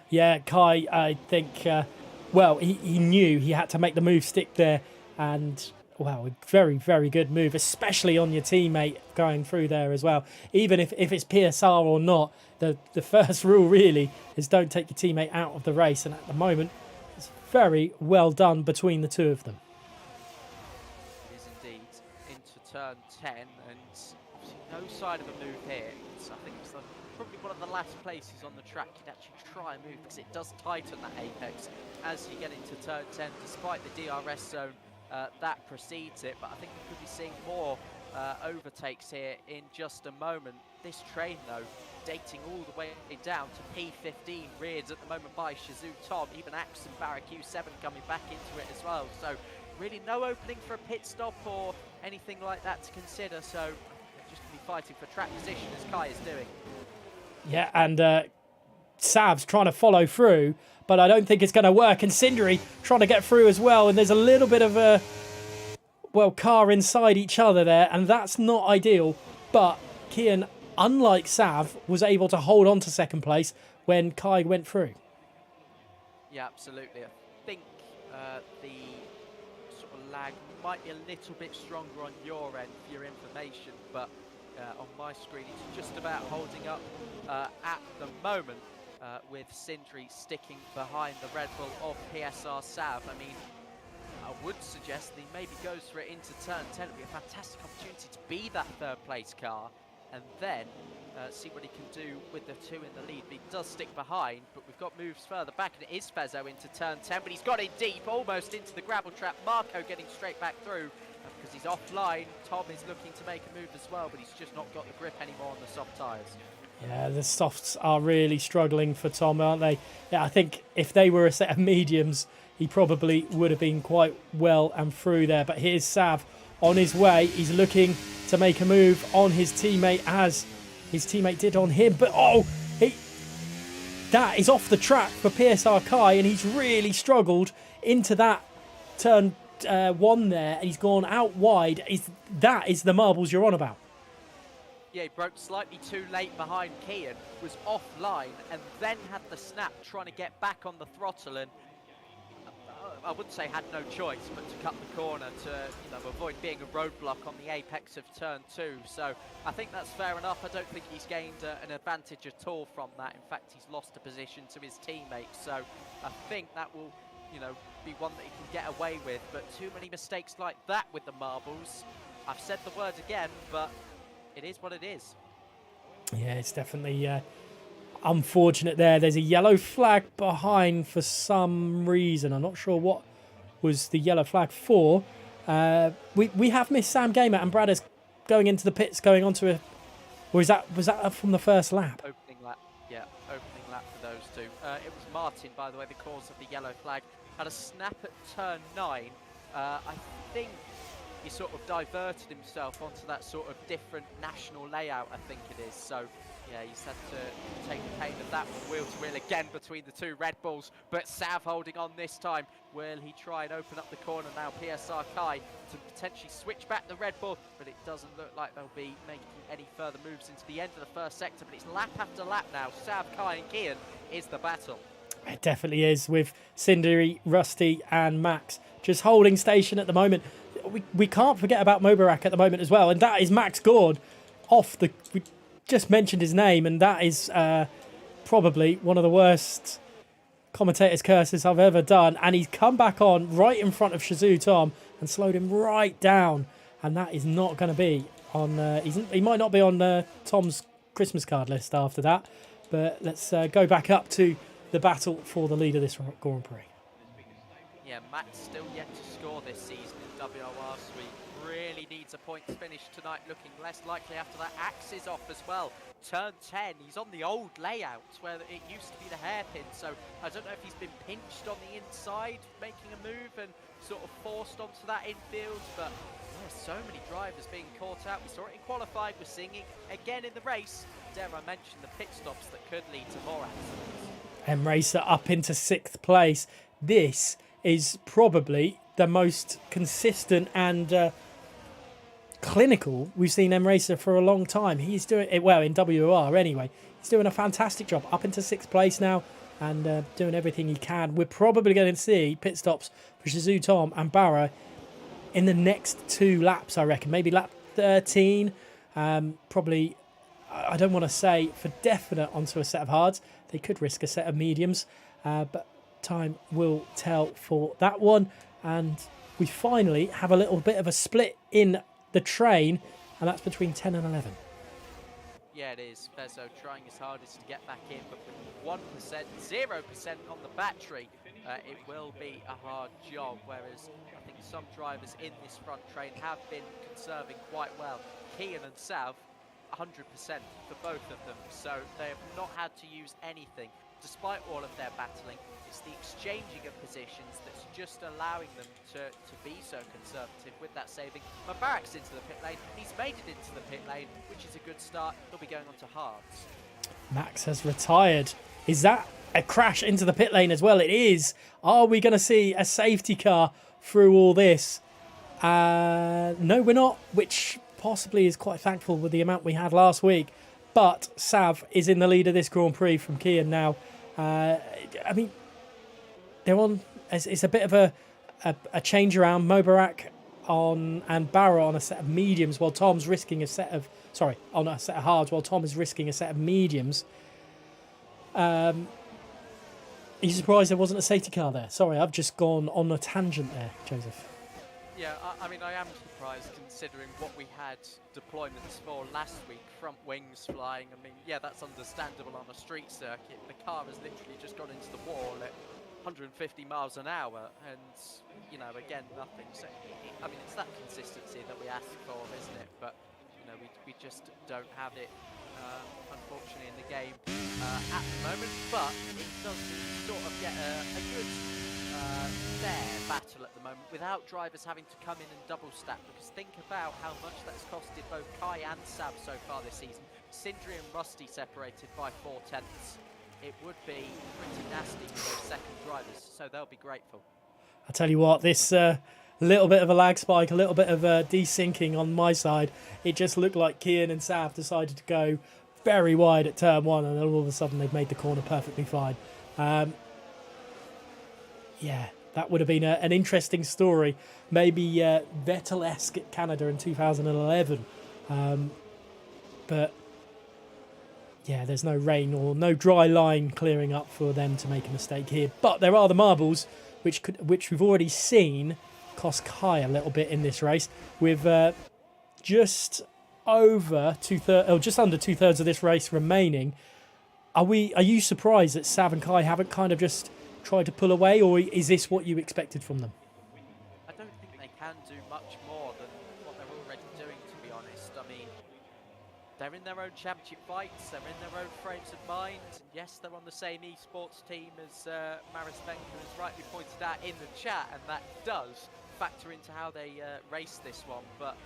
Yeah, Kai, I think, he knew he had to make the move stick there, and wow, a very, very good move, especially on your teammate going through there as well. Even if it's PSR or not, the first rule really is don't take your teammate out of the race. And at the moment, it's very well done between the two of them. It is indeed into turn 10, and obviously no sign of a move here. I think it's probably one of the last places on the track you'd actually try and move, because it does tighten that apex as you get into turn 10, despite the DRS zone that precedes it. But I think we could be seeing more overtakes here in just a moment. This train, though, dating all the way down to P15, reared at the moment by Shizou Tom, even Axe and Barra Q7 coming back into it as well. So really no opening for a pit stop or anything like that to consider. So just going to be fighting for track position as Kai is doing. Yeah, and Sav's trying to follow through, but I don't think it's going to work. And Cindery trying to get through as well. And there's a little bit of a, well, car inside each other there, and that's not ideal. But Kian, unlike Sav, was able to hold on to second place when Kai went through. Yeah, absolutely. I think the sort of lag might be a little bit stronger on your end for your information, but on my screen it's just about holding up at the moment, with Sindri sticking behind the Red Bull of PSR Sav. I mean, I would suggest that he maybe goes for it into turn 10. It'd be a fantastic opportunity to be that third place car, and then see what he can do with the two in the lead. But he does stick behind, but we've got moves further back, and it is Fezzo into turn 10, but he's got it deep, almost into the gravel trap. Marco getting straight back through because he's offline. Tom is looking to make a move as well, but he's just not got the grip anymore on the soft tyres. Yeah, the softs are really struggling for Tom, aren't they? Yeah, I think if they were a set of mediums, he probably would have been quite well and through there. But here's Sav on his way. He's looking to make a move on his teammate as his teammate did on him. But that is off the track for PSR Kai, and he's really struggled into that turn 1 there. And he's gone out wide. That is the marbles you're on about. Yeah, he broke slightly too late behind Kian, was offline, and then had the snap trying to get back on the throttle, and I wouldn't say had no choice but to cut the corner to avoid being a roadblock on the apex of turn 2. So I think that's fair enough. I don't think he's gained an advantage at all from that. In fact, he's lost a position to his teammates. So I think that will, be one that he can get away with. But too many mistakes like that with the marbles. I've said the word again, but it is what it is. Yeah, it's definitely unfortunate there. There's a yellow flag behind for some reason. I'm not sure what was the yellow flag for. We have missed Sam Gamer, and Brad is going into the pits, going onto a... Or was that from the first lap? Opening lap, yeah, opening lap for those two. It was Martin, by the way, the cause of the yellow flag. Had a snap at turn 9. I think he sort of diverted himself onto that sort of different national layout, I think it is. So, yeah, he's had to take the pain of that one, wheel to wheel again between the two Red Bulls. But Sav holding on this time. Will he try and open up the corner now? PSR Kai to potentially switch back the Red Bull, but it doesn't look like they'll be making any further moves into the end of the first sector. But it's lap after lap now. Sav, Kai and Kian is the battle. It definitely is, with Cindery, Rusty and Max just holding station at the moment. We can't forget about Mobarak at the moment as well, and that is Max Gord off the... We just mentioned his name, and that is probably one of the worst commentator's curses I've ever done, and he's come back on right in front of Shizou Tom and slowed him right down, and that is not going to be on... he might not be on Tom's Christmas card list after that, but let's go back up to the battle for the lead of this Grand Prix. Yeah, Max still yet to score this season in WOR Suite. Really needs a points finish tonight, looking less likely after that. Axe is off as well. Turn 10, he's on the old layout where it used to be the hairpin, so I don't know if he's been pinched on the inside, making a move and sort of forced onto that infield, but there's so many drivers being caught out. We saw it in qualifying, we're seeing it again in the race. Dare I mention the pit stops that could lead to more accidents. M-Racer up into 6th place. This is probably the most consistent and clinical we've seen M-Racer for a long time. He's doing it well in WOR anyway. He's doing a fantastic job, up into 6th place now and doing everything he can. We're probably going to see pit stops for Shizou Tom and Barra in the next 2 laps, I reckon. Maybe lap 13. Probably, I don't want to say for definite onto a set of hards. They could risk a set of mediums. But time will tell for that one. And we finally have a little bit of a split in the train. And that's between 10 and 11. Yeah, it is. Fezzo trying his hardest to get back in, but with 1%, 0% on the battery, it will be a hard job, whereas I think some drivers in this front train have been conserving quite well. Kian and Sav, 100% for both of them, so they have not had to use anything. Despite all of their battling, it's the exchanging of positions that's just allowing them to be so conservative with that saving. Mubarak's into the pit lane, he's made it into the pit lane, which is a good start. He'll be going on to hards. Max has retired. Is that a crash into the pit lane as well? It is. Are we going to see a safety car through all this? No, we're not, which possibly is quite thankful with the amount we had last week. But Sav is in the lead of this Grand Prix from Kian now. I mean, they're on. It's a bit of a change around. Mubarak on and Barra on a set of mediums, while Tom's risking a set of on a set of hards, while Tom is risking a set of mediums. Are you surprised there wasn't a safety car there? Sorry, I've just gone on a tangent there, Joseph. Yeah, I mean, I am surprised considering what we had deployments for last week. Front wings flying. I mean, yeah, that's understandable on a street circuit. The car has literally just gone into the wall at 150 miles an hour, and you know, again, nothing. So, I mean, it's that consistency that we ask for, isn't it? But you know, we just don't have it, unfortunately, in the game at the moment. But it does sort of get a good fair battle at the moment without drivers having to come in and double stack, because think about how much that's costed both Kai and Sab so far this season. Sindri and Rusty separated by 4/10. It would be pretty nasty for those second drivers, so they'll be grateful. I tell you what, this little bit of a lag spike, a little bit of desyncing on my side, it just looked like Kian and Sav decided to go very wide at turn 1, and then all of a sudden they've made the corner perfectly fine. Yeah, that would have been an interesting story. Maybe Vettel-esque at Canada in 2011. But yeah, there's no rain or no dry line clearing up for them to make a mistake here. But there are the marbles, which we've already seen cost Kai a little bit in this race, with just over just under 2/3 of this race remaining. Are you surprised that Sav and Kai haven't kind of just tried to pull away, or is this what you expected from them? I don't think they can do much more than what they're already doing, to be honest. I mean, they're in their own championship fights, they're in their own frames of mind. And yes, they're on the same esports team as Maris Benker has rightly pointed out in the chat, and that does factor into how they race this one. But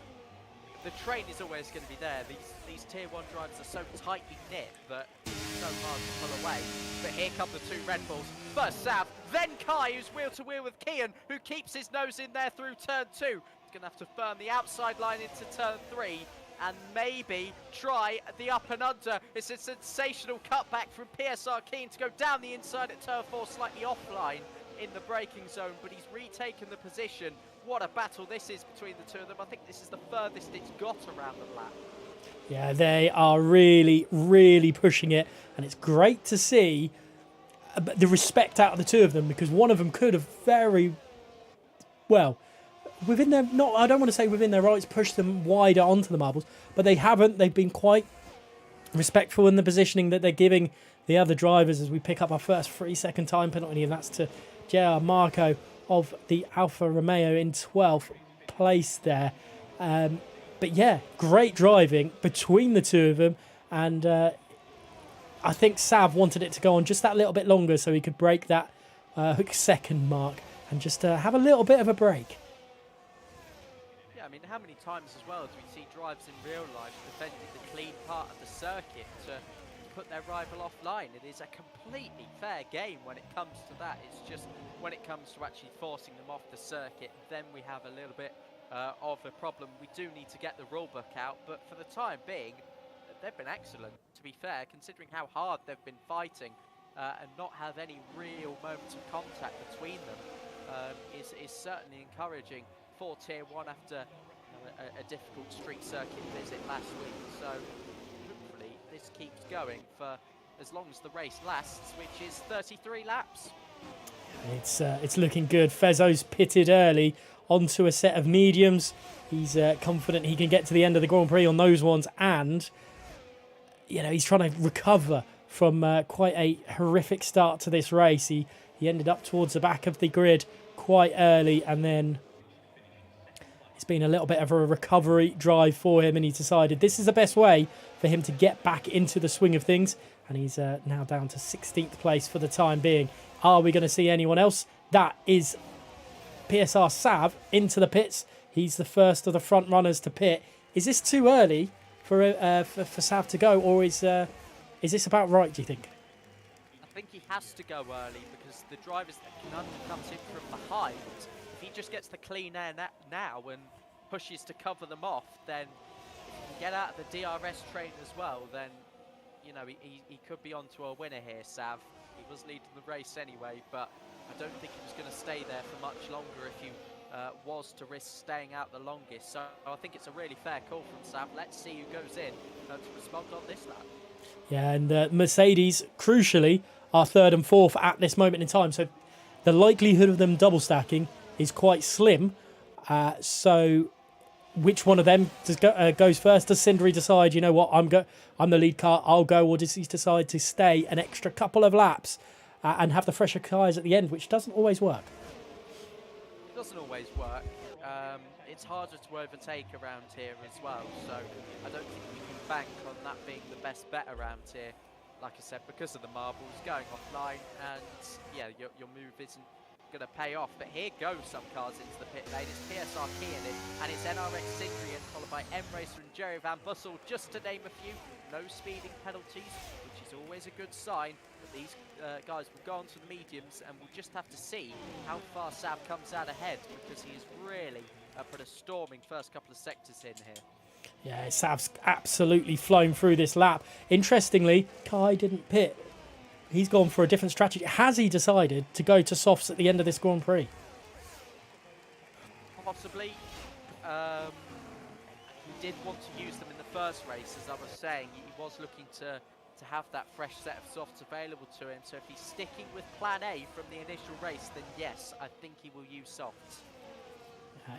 the train is always going to be there. These tier 1 drivers are so tightly knit that it's so hard to pull away. But here come the 2 Red Bulls. First Sav, then Kai, who's wheel to wheel with Kian, who keeps his nose in there through turn 2. He's going to have to firm the outside line into turn 3 and maybe try the up and under. It's a sensational cutback from PSR Keen to go down the inside at turn 4, slightly offline in the braking zone, but he's retaken the position. What a battle this is between the two of them. I think this is the furthest it's got around the lap. Yeah, they are really, really pushing it, and it's great to see the respect out of the two of them, because one of them could have very well, within their, not, I don't want to say within their rights, pushed them wider onto the marbles, but they haven't. They've been quite respectful in the positioning that they're giving the other drivers as we pick up our first 3-second time penalty, and that's to JR Marco of the Alfa Romeo in 12th place there. But yeah, great driving between the two of them, and I think Sav wanted it to go on just that little bit longer so he could break that second mark and just have a little bit of a break. Yeah, I mean, how many times as well do we see drivers in real life defending the clean part of the circuit to put their rival offline? It is a completely fair game when it comes to that. It's just when it comes to actually forcing them off the circuit, then we have a little bit of a problem. We do need to get the rulebook out, but for the time being, they've been excellent, to be fair, considering how hard they've been fighting, and not have any real moments of contact between them is certainly encouraging for Tier 1 after a difficult street circuit visit last week. So hopefully this keeps going for as long as the race lasts, which is 33 laps. It's looking good. Fezzo's pitted early onto a set of mediums. He's confident he can get to the end of the Grand Prix on those ones, and he's trying to recover from quite a horrific start to this race. He ended up towards the back of the grid quite early, and then it's been a little bit of a recovery drive for him, and he decided this is the best way for him to get back into the swing of things, and he's now down to 16th place for the time being. Are we going to see anyone else? That is PSR Sav into the pits. He's the first of the front runners to pit. Is this too early for Sav to go, or is this about right, do you think? I think he has to go early because the drivers that can comes in from behind, if he just gets the clean air now and pushes to cover them off, then if he can get out of the DRS train as well, then he could be onto a winner here, Sav. He was leading the race anyway, but I don't think he was going to stay there for much longer if he was to risk staying out the longest. So I think it's a really fair call from Sav. Let's see who goes in to respond on this lap. Yeah, and Mercedes, crucially, are third and fourth at this moment in time. So the likelihood of them double stacking is quite slim. So which one of them goes first? Does Sindri decide, you know what, I'm the lead car, I'll go, or does he decide to stay an extra couple of laps and have the fresher tyres at the end, which doesn't always work? It doesn't always work. It's harder to overtake around here as well, so I don't think you can bank on that being the best bet around here. Like I said, because of the marbles going offline, and yeah, your move isn't going to pay off. But here goes some cars into the pit lane. It's PSR key in it, and it's NRX Sindrian followed by M Racer and Jerry Van Bussel, just to name a few. No speeding penalties, which is always a good sign. But these guys will go on to the mediums, and we'll just have to see how far Sav comes out ahead, because he's really put a storming first couple of sectors in here. Yeah, Sav's absolutely flown through this lap. Interestingly, Kai didn't pit. He's gone for a different strategy. Has he decided to go to softs at the end of this Grand Prix? Possibly. He did want to use them in the first race, as I was saying. He was looking to have that fresh set of softs available to him. So if he's sticking with plan A from the initial race, then yes, I think he will use softs.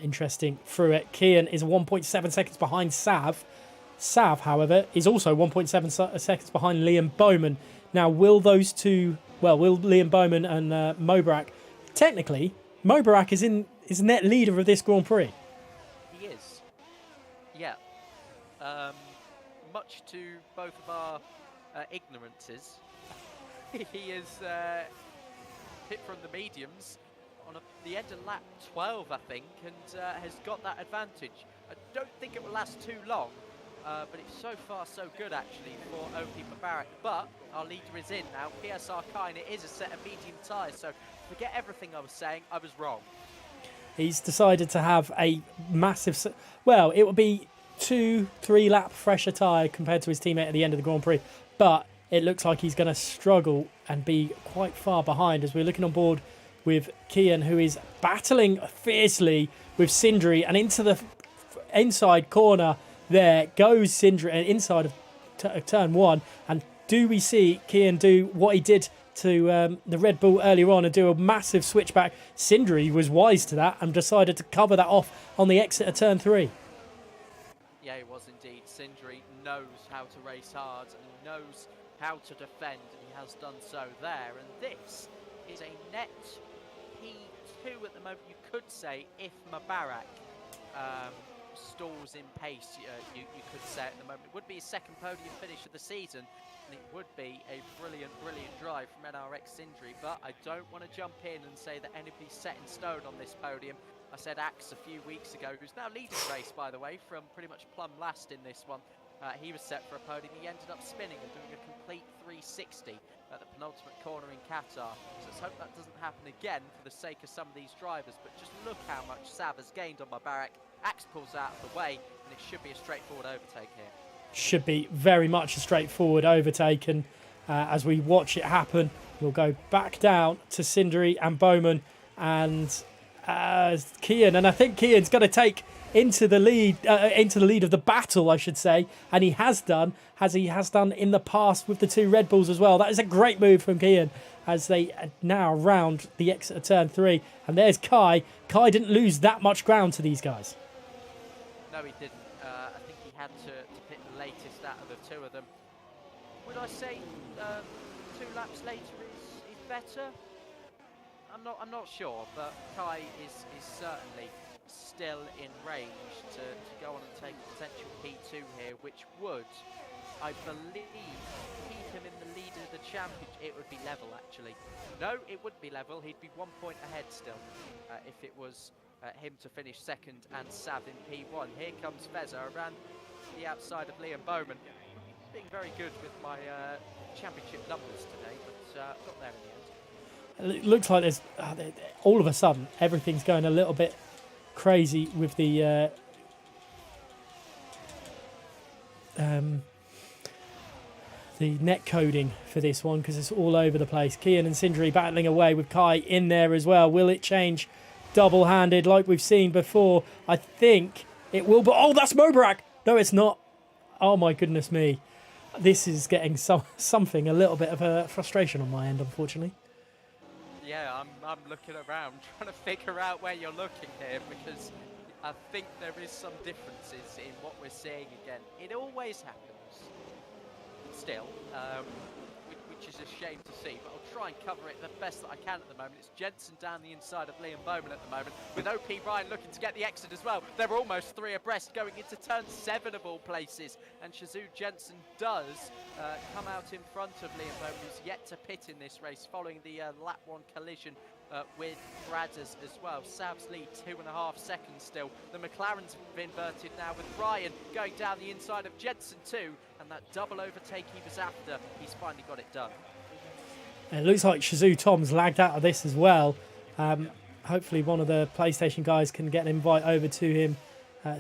Interesting through it. Kian is 1.7 seconds behind Sav. Sav, however, is also 1.7 seconds behind Liam Bowman. Now, will those two, will Liam Bowman and Mobarak, technically, Mobarak is net leader of this Grand Prix. He is. Yeah. Much to both of our ignorances, he is hit from the mediums on the end of lap 12, I think, and has got that advantage. I don't think it will last too long, but it's so far so good actually for OP Mubarak. But our leader is in now, PSR Kai, and it is a set of medium tyres, so forget everything I was saying, I was wrong. He's decided to have a massive, it would be 2-3 lap fresher tyre compared to his teammate at the end of the Grand Prix, but it looks like he's going to struggle and be quite far behind as we're looking on board with Kian, who is battling fiercely with Sindri, and into the inside corner there goes Sindri, and inside of turn one. And do we see Kian do what he did to the Red Bull earlier on and do a massive switchback? Sindri was wise to that and decided to cover that off on the exit of turn 3. Yeah, he was indeed. Sindri knows how to race hard and he knows how to defend, and he has done so there. And this is a net P2 at the moment, you could say, if Mubarak stalls in pace, you could say at the moment. It would be his second podium finish of the season, and it would be a brilliant drive from NRX Sindri. But I don't want to jump in and say that anybody's set in stone on this podium. I said Axe a few weeks ago, who's now leading the race, by the way, from pretty much plumb last in this one. He was set for a podium. He ended up spinning and doing a complete 360 at the penultimate corner in Qatar. So let's hope that doesn't happen again for the sake of some of these drivers. But just look how much Sav has gained on Mubarak. Axe pulls out of the way, and it should be a straightforward overtake here. Should be very much a straightforward overtake, and as we watch it happen, we'll go back down to Sindri and Bowman, and Kian, and I think Kian's going to take into the lead of the battle, I should say, and he has done, as he has done in the past with the 2 Red Bulls as well. That is a great move from Kian as they now round the exit of turn 3. And there's Kai. Kai didn't lose that much ground to these guys. No, he didn't. I think he had to pick the latest out of the 2 of them. Would I say 2 laps later is better? I'm not sure, but Kai is certainly still in range to go on and take a potential P2 here, which would, I believe, keep him in the lead of the championship. It would be level, actually. No, it wouldn't be level. He'd be 1 point ahead still if it was him to finish second and Sav in P1. Here comes Fezza around the outside of Liam Bowman. Being very good with my championship numbers today, but got there in the end. It looks like there's all of a sudden everything's going a little bit crazy with the net coding for this one, because it's all over the place. Kian and Sindri battling away with Kai in there as well. Will it change double-handed like we've seen before? I think it will, but oh, that's Mobarak. No, it's not. Oh my goodness me. This is getting something, a little bit of a frustration on my end, unfortunately. Yeah, I'm looking around trying to figure out where you're looking here, because I think there is some differences in what we're seeing again. It always happens. Still, which is a shame to see, but I'll try and cover it the best that I can at the moment. It's Jensen down the inside of Liam Bowman at the moment, with OP Ryan looking to get the exit as well. They're almost 3 abreast going into turn 7 of all places, and Shazoo Jensen does come out in front of Liam Bowman, who's yet to pit in this race following the lap 1 collision with Bradders as well. Sav's lead 2.5 seconds still. The McLaren's inverted now with Ryan going down the inside of Jensen too, and that double overtake he was after, he's finally got it done. It looks like Shazoo Tom's lagged out of this as well. Hopefully one of the PlayStation guys can get an invite over to him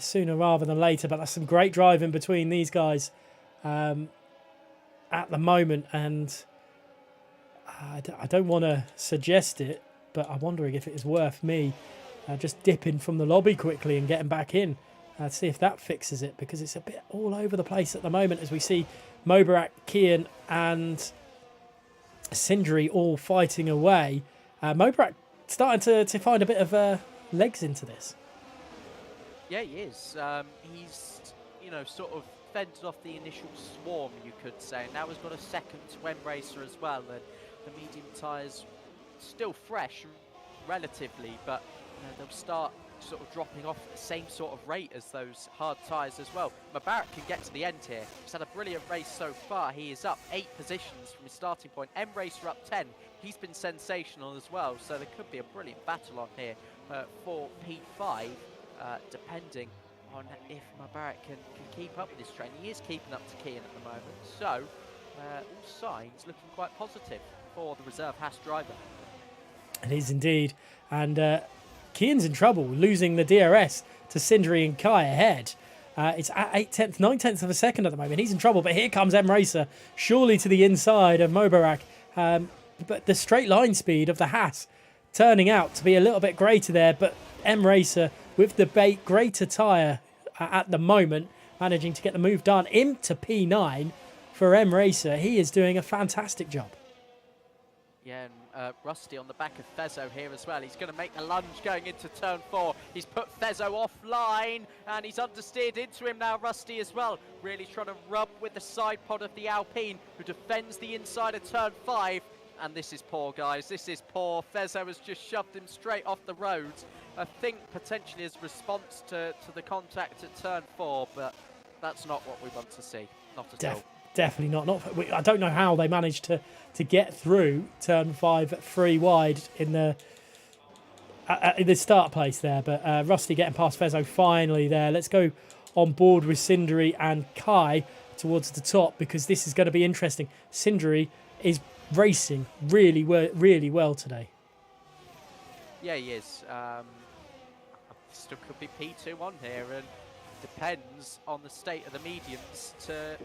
sooner rather than later, but that's some great driving between these guys at the moment, and I don't want to suggest it, but I'm wondering if it is worth me just dipping from the lobby quickly and getting back in to see if that fixes it, because it's a bit all over the place at the moment as we see Mobarak, Kian and Sindri all fighting away. Mobarak starting to find a bit of legs into this. Yeah, he is. He's, sort of fended off the initial swarm, you could say. Now he's got a second to Embracer as well, and the medium tyres still fresh relatively, but they'll start sort of dropping off at the same sort of rate as those hard tyres as well. Mubarak can get to the end here. He's had a brilliant race so far. He is up 8 positions from his starting point. Embracer up 10. He's been sensational as well, so there could be a brilliant battle on here for P5, depending on if Mubarak can keep up with this train. He is keeping up to Kian at the moment, so all signs looking quite positive for the reserve Haas driver. It is indeed, and Kian's in trouble, losing the DRS to Sindri and Kai ahead. It's at 9/10 of a second at the moment. He's in trouble, but here comes Emracer, surely to the inside of Mobarak. But the straight line speed of the Haas turning out to be a little bit greater there, but Emracer with the greater tyre at the moment, managing to get the move done into P9 for Emracer. He is doing a fantastic job. Yeah, and Rusty on the back of Fezzo here as well. He's going to make the lunge going into turn 4. He's put Fezzo offline, and he's understeered into him now, Rusty as well. Really trying to rub with the side pod of the Alpine, who defends the inside of turn 5. And this is poor, guys. This is poor. Fezzo has just shoved him straight off the road. I think potentially as response to the contact at turn 4, but that's not what we want to see. Not at all. Definitely not. I don't know how they managed to get through turn 5 3 wide in the start place there. But Rusty getting past Fezzo finally there. Let's go on board with Sindri and Kai towards the top, because this is going to be interesting. Sindri is racing really well today. Yeah, he is. Still could be P2 on here, and depends on the state of the mediums to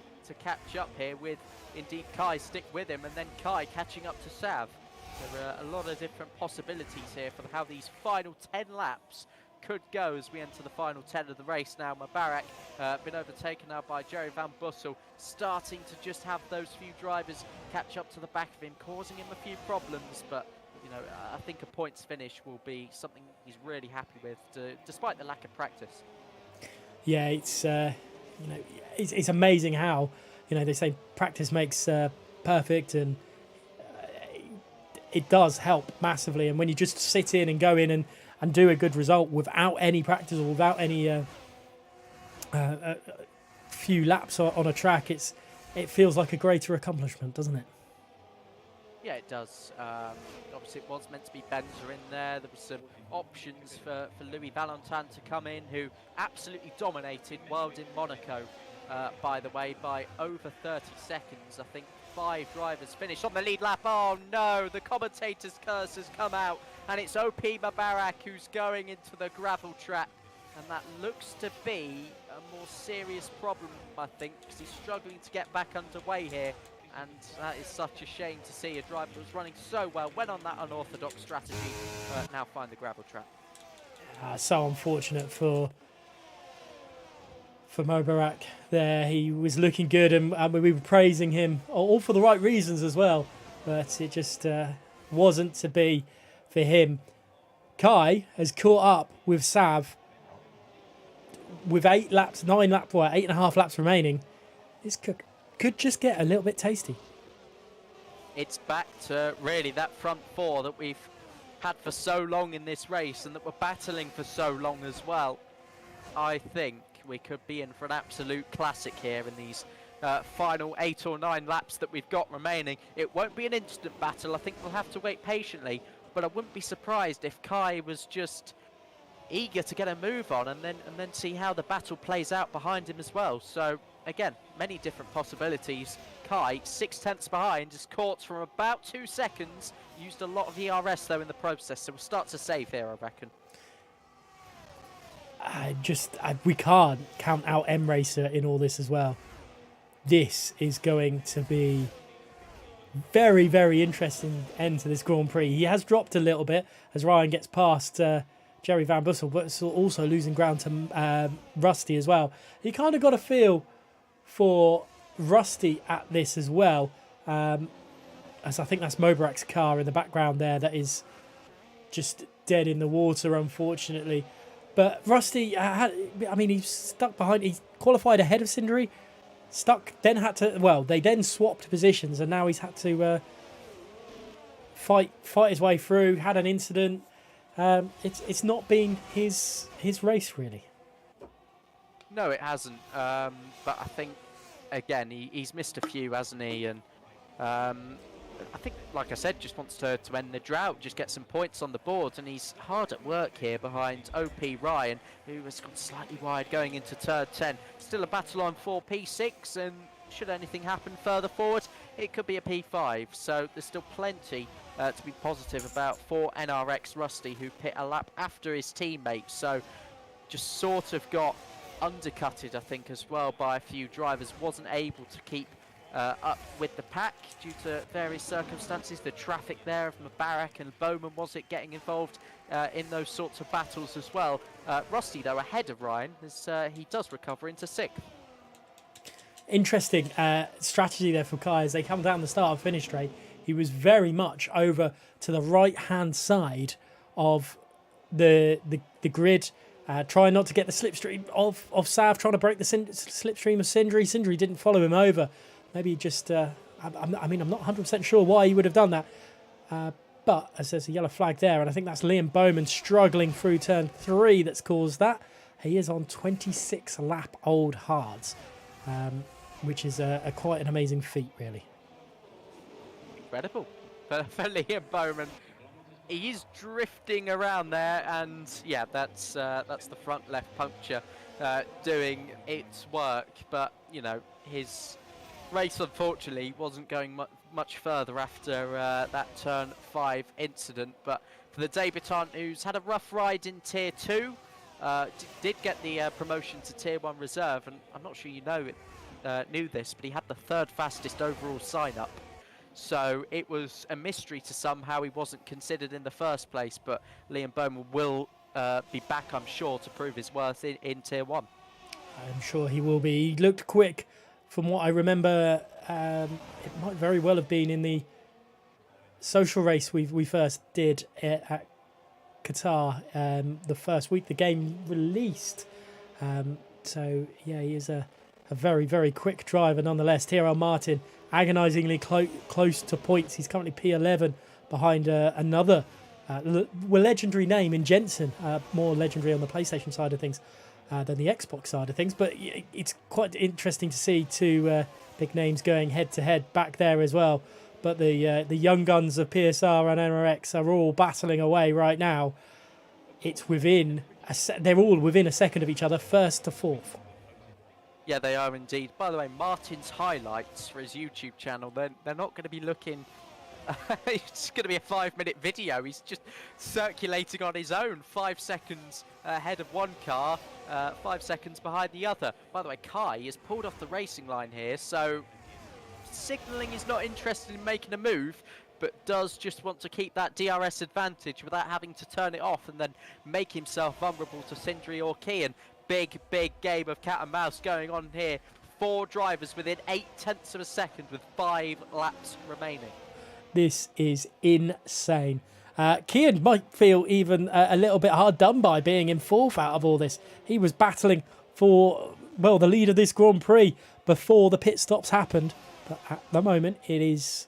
catch up here with indeed Kai stick with him, and then Kai catching up to Sav. There are a lot of different possibilities here for how these final 10 laps could go as we enter the final 10 of the race now. Mubarak been overtaken now by Jerry Van Bussel, starting to just have those few drivers catch up to the back of him, causing him a few problems, but you know, I think a points finish will be something he's really happy with, despite the lack of practice. Yeah, it's it's amazing how, you know, they say practice makes perfect, and it does help massively. And when you just sit in and go in and do a good result without any practice or without any few laps on a track, it feels like a greater accomplishment, doesn't it? Yeah, it does. Obviously, it was meant to be Benzer in there. There were some options for Louis Valentin to come in, who absolutely dominated World in Monaco, by the way, by over 30 seconds. I think 5 drivers finished on the lead lap. Oh no, the commentator's curse has come out, and it's OP Mubarak who's going into the gravel trap. And that looks to be a more serious problem, I think, because he's struggling to get back underway here. And that is such a shame to see. A driver that was running so well, went on that unorthodox strategy, now find the gravel trap. So unfortunate for Mubarak there. He was looking good, and we were praising him all for the right reasons as well, but it just wasn't to be for him. Kai has caught up with Sav with 8.5 laps remaining. This could just get a little bit tasty. It's back to really that front 4 that we've had for so long in this race, and that we're battling for so long as well. I think we could be in for an absolute classic here in these final 8 or 9 laps that we've got remaining. It won't be an instant battle. I think we'll have to wait patiently, but I wouldn't be surprised if Kai was just eager to get a move on and then see how the battle plays out behind him as well. So again, many different possibilities. Kai 6/10 behind, is caught from about 2 seconds, used a lot of ERS though in the process, so we'll start to save here, I reckon. We can't count out M Racer in all this as well. This is going to be very, very interesting end to this Grand Prix. He has dropped a little bit as Ryan gets past Jerry Van Bussel, but also losing ground to Rusty as well. He kind of got a feel for Rusty at this as well, as I think that's Mubarak's car in the background there that is just dead in the water, unfortunately. But Rusty, he's stuck behind. He qualified ahead of Sindri, they then swapped positions, and now he's had to fight his way through. Had an incident. It's not been his race really. No, it hasn't. But I think again he's missed a few, hasn't he? And I think, like I said, just wants to end the drought, just get some points on the board, and he's hard at work here behind OP Ryan, who has gone slightly wide going into turn 10. Still a battle on 4 P6, and should anything happen further forward, it could be a P5. So there's still plenty to be positive about for NRX Rusty, who pit a lap after his teammates. So just sort of got undercutted, I think, as well by a few drivers. Wasn't able to keep up with the pack due to various circumstances. The traffic there of Mubarak and Bowman was it getting involved in those sorts of battles as well. Rusty, though, ahead of Ryan as he does recover into 6th. Interesting strategy there for Kai as they come down the start and finish straight. He was very much over to the right-hand side of the grid, trying not to get the slipstream of Sav, trying to break the slipstream of Sindri. Sindri didn't follow him over. Maybe just, I'm not 100% sure why he would have done that. But as there's a yellow flag there, and I think that's Liam Bowman struggling through turn 3 that's caused that. He is on 26 lap old hards, which is a quite an amazing feat, really. Incredible for Liam Bowman. He is drifting around there, and yeah, that's the front left puncture doing its work. But you know, his race unfortunately wasn't going much further after that turn 5 incident. But for the debutant who's had a rough ride in tier 2, did get the promotion to tier 1 reserve, and I'm not sure you knew this, but he had the 3rd fastest overall sign up. So it was a mystery to some how he wasn't considered in the first place, but Liam Bowman will be back, I'm sure, to prove his worth in Tier 1. I'm sure he will be. He looked quick from what I remember. It might very well have been in the social race we first did at Qatar, the first week the game released. So, yeah, he is a very, very quick driver nonetheless. Tyrrell Martin, agonisingly close to points. He's currently P11 behind another legendary name in Jensen, more legendary on the PlayStation side of things than the Xbox side of things. But it's quite interesting to see two big names going head-to-head back there as well. But the young guns of PSR and NRX are all battling away right now. It's within they're all within a second of each other, first to fourth. Yeah, they are indeed. By the way, Martin's highlights for his YouTube channel, they're not going to be looking... it's going to be a 5-minute video. He's just circulating on his own, 5 seconds ahead of one car, 5 seconds behind the other. By the way, Kai has pulled off the racing line here, so signalling he's not interested in making a move, but does just want to keep that DRS advantage without having to turn it off and then make himself vulnerable to Sindri or Kian. Big game of cat and mouse going on here. 4 drivers within 0.8 of a second with 5 laps remaining. This is insane. Kian might feel even a little bit hard done by being in fourth out of all this. He was battling for, well, the lead of this Grand Prix before the pit stops happened. But at the moment, it is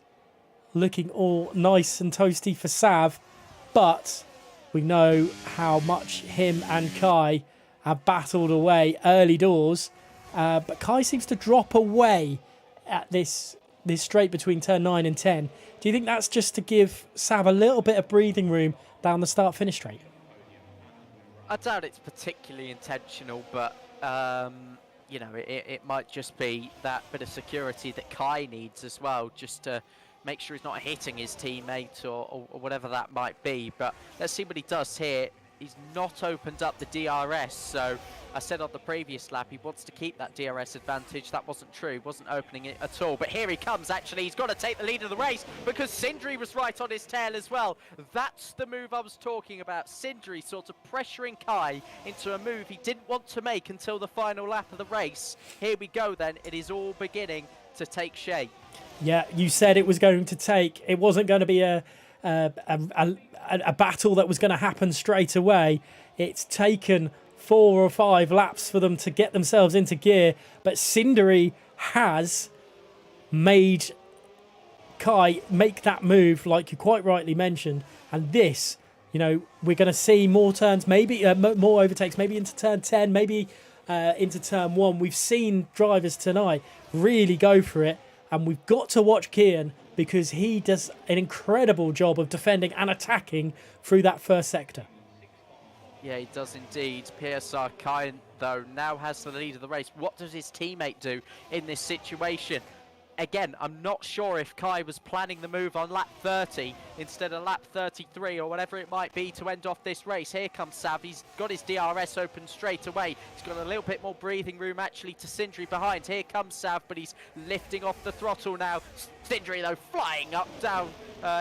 looking all nice and toasty for Sav. But we know how much him and Kai have battled away early doors. But Kai seems to drop away at this straight between turn 9 and 10. Do you think that's just to give Sav a little bit of breathing room down the start-finish straight? I doubt it's particularly intentional, but you know, it might just be that bit of security that Kai needs as well, just to make sure he's not hitting his teammate or whatever that might be. But let's see what he does here. He's not opened up the DRS, so I said on the previous lap he wants to keep that DRS advantage. That wasn't true, he wasn't opening it at all. But here he comes, actually. He's got to take the lead of the race because Sindri was right on his tail as well. That's the move I was talking about. Sindri sort of pressuring Kai into a move he didn't want to make until the final lap of the race. Here we go then, it is all beginning to take shape. Yeah, you said it was going to take, it wasn't going to be a battle that was going to happen straight away. It's taken 4 or 5 laps for them to get themselves into gear, but Sindri has made Kai make that move, like you quite rightly mentioned. And this, you know, we're going to see more turns, maybe more overtakes, maybe into turn 10, maybe into turn 1. We've seen drivers tonight really go for it, and we've got to watch Kian because he does an incredible job of defending and attacking through that first sector. Yeah, he does indeed. PSR Kai, though, now has the lead of the race. What does his teammate do in this situation? Again, I'm not sure if Kai was planning the move on lap 30 instead of lap 33 or whatever it might be to end off this race. Here comes Sav. He's got his DRS open straight away. He's got a little bit more breathing room actually to Sindri behind. Here comes Sav, but he's lifting off the throttle now. Sindri, though, flying up, down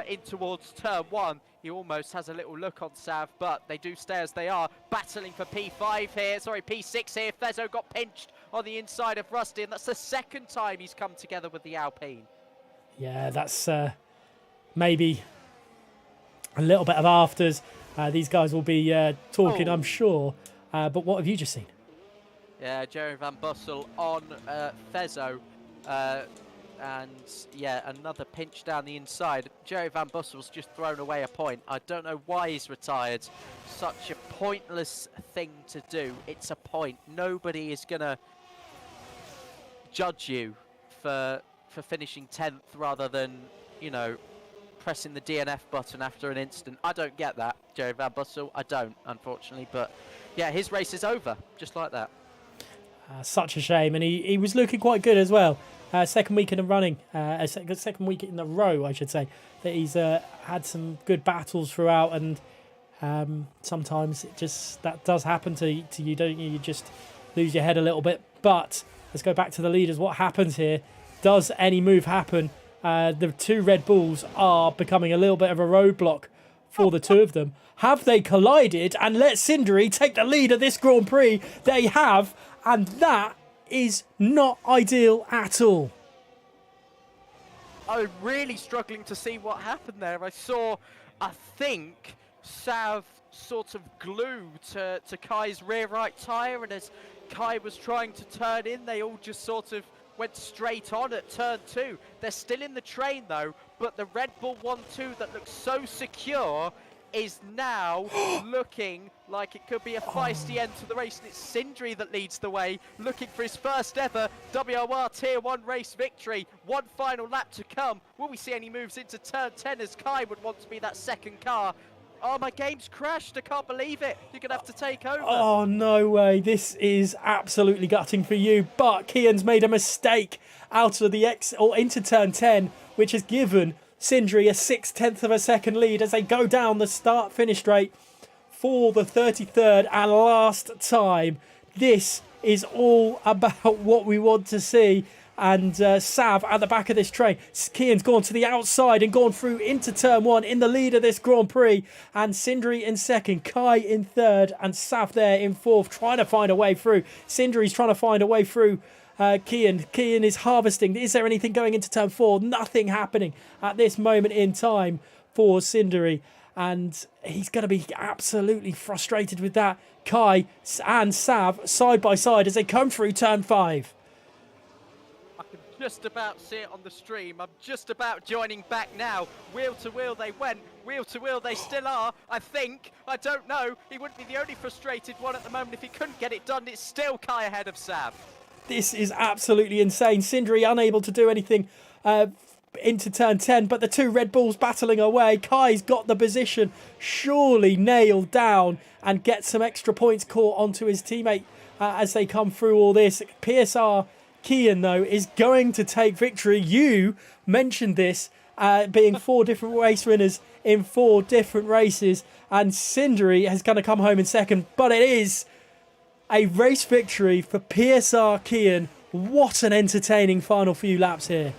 in towards turn 1. He almost has a little look on Sav, but they do stay as they are. Battling for P5 here, sorry, P6 here. Fezzo got pinched on the inside of Rusty, and that's the second time he's come together with the Alpine. Yeah, that's maybe a little bit of afters. These guys will be talking, I'm sure. But what have you just seen? Yeah, Jerry Van Bussel on Fezzo. And yeah, another pinch down the inside. Jerry Van Bussel's just thrown away a point. I don't know why he's retired. Such a pointless thing to do. It's a point. Nobody is going to judge you for finishing 10th rather than, you know, pressing the DNF button after an instant. I don't get that, Jerry Van Bussel. I don't, unfortunately. But yeah, his race is over, just like that. Such a shame. And he was looking quite good as well. Second week in a running, second week in a row, I should say, that he's had some good battles throughout, and sometimes it just that does happen to you, don't you? You just lose your head a little bit. But let's go back to the leaders. What happens here? Does any move happen? The two Red Bulls are becoming a little bit of a roadblock for the two of them. Have they collided and let Cindery take the lead of this Grand Prix? They have, and that is not ideal at all. I'm really struggling to see what happened there. I think, Sav sort of glued to Kai's rear right tyre, and as Kai was trying to turn in, they all just sort of went straight on at turn 2. They're still in the train though, but the Red Bull 1-2 that looks so secure is now looking like it could be a feisty end to the race, and it's Cindery that leads the way, looking for his first ever WOR Tier 1 race victory. One final lap to come. Will we see any moves into turn 10 as Kai would want to be that second car? Oh, my game's crashed. I can't believe it. You're going to have to take over. Oh, no way. This is absolutely gutting for you. But Kian's made a mistake out of the into turn 10, which has given Cindery a 6/10 of a second lead as they go down the start-finish straight for the 33rd and last time. This is all about what we want to see. And Sav at the back of this train. Kian's gone to the outside and gone through into turn 1 in the lead of this Grand Prix. And Cindery in second, Kai in third, and Sav there in fourth, trying to find a way through. Cindery's trying to find a way through Kian. Kian is harvesting. Is there anything going into turn 4? Nothing happening at this moment in time for Cindery. And he's going to be absolutely frustrated with that. Kai and Sav side by side as they come through turn 5. Just about see it on the stream. I'm just about joining back now. Wheel to wheel they went. Wheel to wheel they still are, I think. I don't know. He wouldn't be the only frustrated one at the moment if he couldn't get it done. It's still Kai ahead of Sav. This is absolutely insane. Cindery unable to do anything into turn 10, but the two Red Bulls battling away. Kai's got the position surely nailed down and get some extra points caught onto his teammate as they come through all this. PSR Kian, though, is going to take victory. You mentioned this being 4 different race winners in 4 different races, and Cindery is going to come home in second, but it is a race victory for PSR Kian. What an entertaining final few laps here.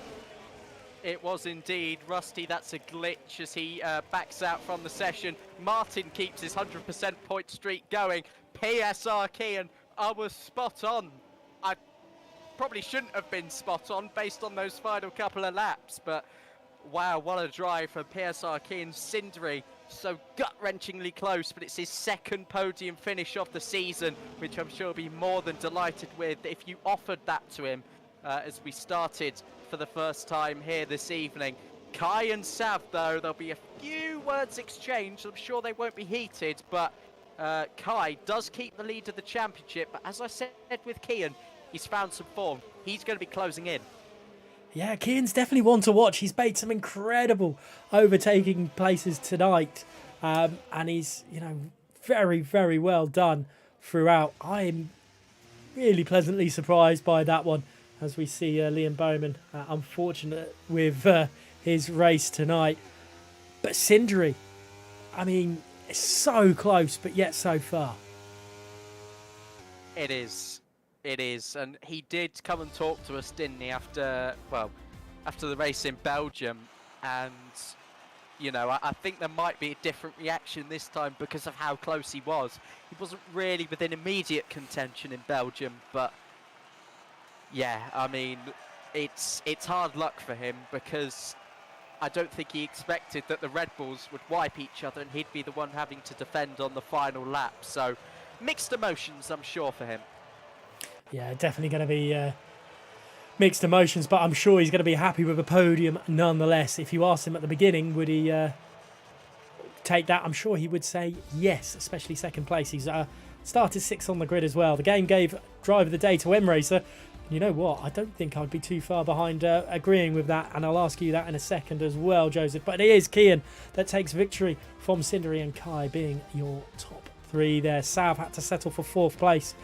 It was indeed. Rusty, that's a glitch as he backs out from the session. Martin keeps his 100% point streak going. PSR Kian, I was spot on. I probably shouldn't have been spot on based on those final couple of laps, but wow, what a drive from PSR Kian. Cindery, so gut-wrenchingly close, but it's his second podium finish of the season, which I'm sure he'll be more than delighted with if you offered that to him as we started for the first time here this evening. Kai and Sav, though, there'll be a few words exchanged. I'm sure they won't be heated, but Kai does keep the lead of the championship, but as I said with Kian, he's found some form. He's going to be closing in. Yeah, Kian's definitely one to watch. He's made some incredible overtaking places tonight. And he's, very, very well done throughout. I'm really pleasantly surprised by that one as we see Liam Bowman unfortunate with his race tonight. But Cindery, it's so close, but yet so far. It is. It is, and he did come and talk to us, didn't he, after the race in Belgium, and, I think there might be a different reaction this time because of how close he was. He wasn't really within immediate contention in Belgium, but, yeah, it's hard luck for him because I don't think he expected that the Red Bulls would wipe each other and he'd be the one having to defend on the final lap, so mixed emotions, I'm sure, for him. Yeah, definitely going to be mixed emotions, but I'm sure he's going to be happy with a podium nonetheless. If you asked him at the beginning, would he take that? I'm sure he would say yes, especially second place. He's started 6th on the grid as well. The game gave driver of the day to M-Racer. You know what? I don't think I'd be too far behind agreeing with that, and I'll ask you that in a second as well, Joseph. But it is Kian that takes victory from Cindery and Kai being your top 3 there. Sav had to settle for 4th place.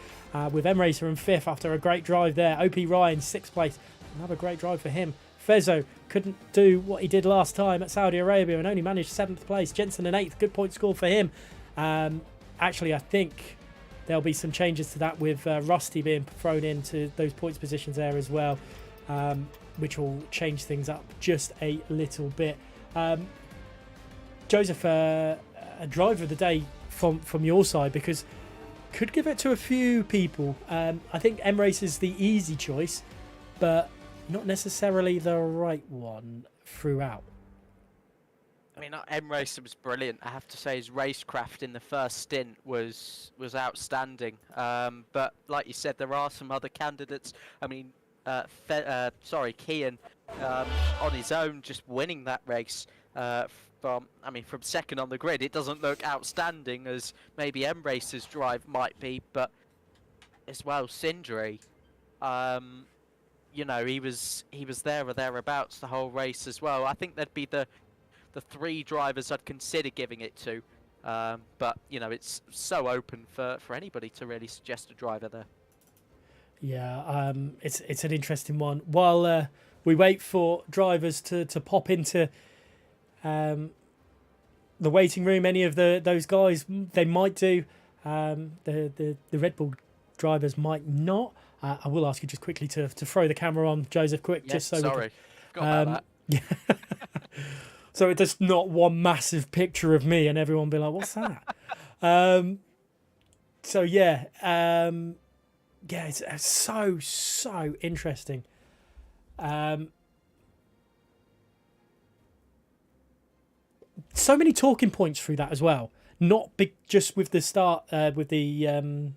With M-Racer in 5th after a great drive there. OP Ryan, 6th place. Another great drive for him. Fezzo couldn't do what he did last time at Saudi Arabia and only managed 7th place. Jensen in 8th. Good point score for him. Actually, I think there'll be some changes to that with Rusty being thrown into those points positions there as well. which will change things up just a little bit. Joseph, a driver of the day from your side, because could give it to a few people. I think M Race is the easy choice, but not necessarily the right one throughout. I mean, M Racer was brilliant. I have to say his racecraft in the first stint was outstanding. But like you said, there are some other candidates. I mean, Kian on his own, just winning that race from second on the grid. It doesn't look outstanding as maybe M Racer's drive might be, but as well, Sindri, you know, he was there or thereabouts the whole race as well. I think that'd be the three drivers I'd consider giving it to, but you know, it's so open for anybody to really suggest a driver there. Yeah, it's an interesting one. While we wait for drivers to pop into the waiting room, any of those guys, they might do. The Red Bull drivers might not. I will ask you just quickly to throw the camera on, Joseph, quick, Yes, just so sorry. Forgot about that. Yeah. So it's just not one massive picture of me and everyone be like, what's that? So yeah, it's so interesting. So many talking points through that as well. Not big, just with the start, with the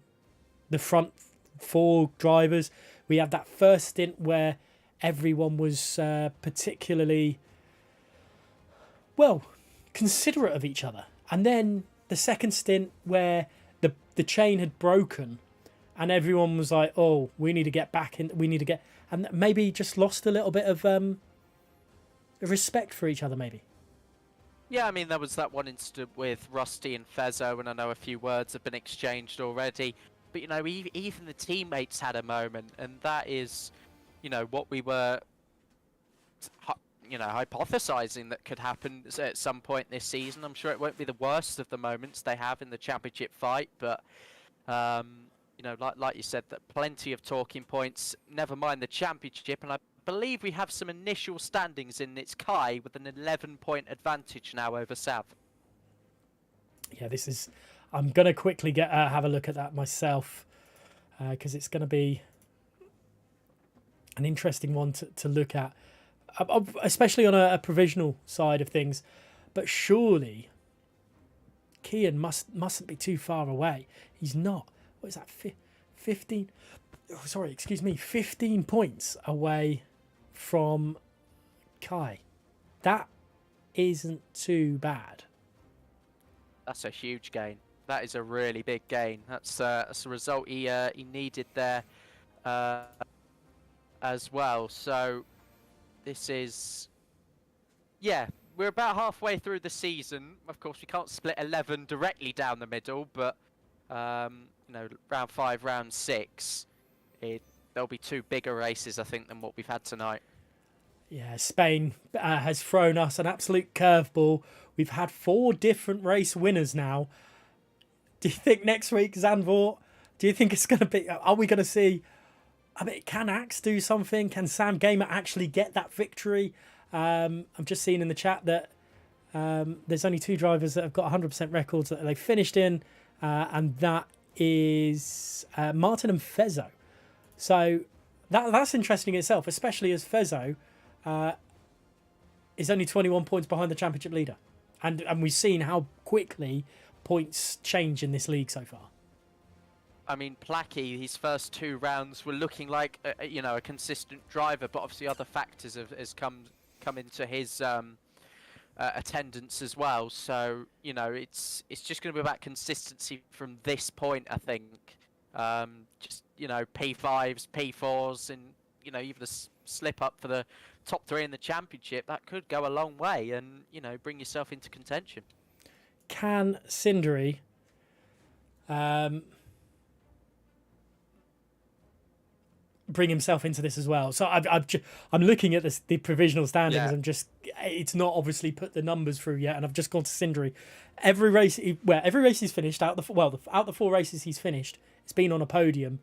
front four drivers. We had that first stint where everyone was particularly considerate of each other, and then the second stint where the chain had broken, and everyone was like, "Oh, we need to get back in. We need to get," and maybe just lost a little bit of respect for each other, maybe. Yeah, I mean, there was that one incident with Rusty and Fezzo, and I know a few words have been exchanged already. But, you know, even the teammates had a moment, and that is, you know, what we were, you know, hypothesizing that could happen at some point this season. I'm sure it won't be the worst of the moments they have in the championship fight, but, you know, like you said, that plenty of talking points, never mind the championship, and I believe we have some initial standings in its Kai with an 11-point advantage now over Sav. Yeah, this is. I'm gonna quickly have a look at that myself, because it's gonna be an interesting one to look at, especially on a provisional side of things. But surely, Kian mustn't be too far away. He's not. What is that? 15? Oh, sorry, excuse me. 15 points away from Kai. That isn't too bad. That's a huge gain. That is a really big gain. That's a result he needed there as well. So this is, yeah, we're about halfway through the season. Of course, we can't split 11 directly down the middle, but you know, round 5, round 6, there'll be two bigger races, I think, than what we've had tonight. Yeah, Spain has thrown us an absolute curveball. We've had 4 different race winners now. Do you think next week, Zandvoort, do you think it's going to be... Are we going to see... I mean, can Axe do something? Can Sam Gamer actually get that victory? I'm just seeing in the chat that there's only 2 drivers that have got 100% records that they finished in, and that is Martin and Fezzo. So that's interesting in itself, especially as Fezzo is only 21 points behind the championship leader. And we've seen how quickly points change in this league so far. I mean, Placky, his first 2 rounds were looking like you know, a consistent driver, but obviously other factors has come into his attendance as well. So you know, it's just going to be about consistency from this point, I think. Just, you know, P5s, P4s, and you know, even a slip up for the top 3 in the championship, that could go a long way, and you know, bring yourself into contention. Can Sindri bring himself into this as well? So I'm looking at the provisional standings. Yeah. And just, it's not obviously put the numbers through yet, and I've just gone to Sindri. Every race he's finished out the 4 races he's finished, it's been on a podium,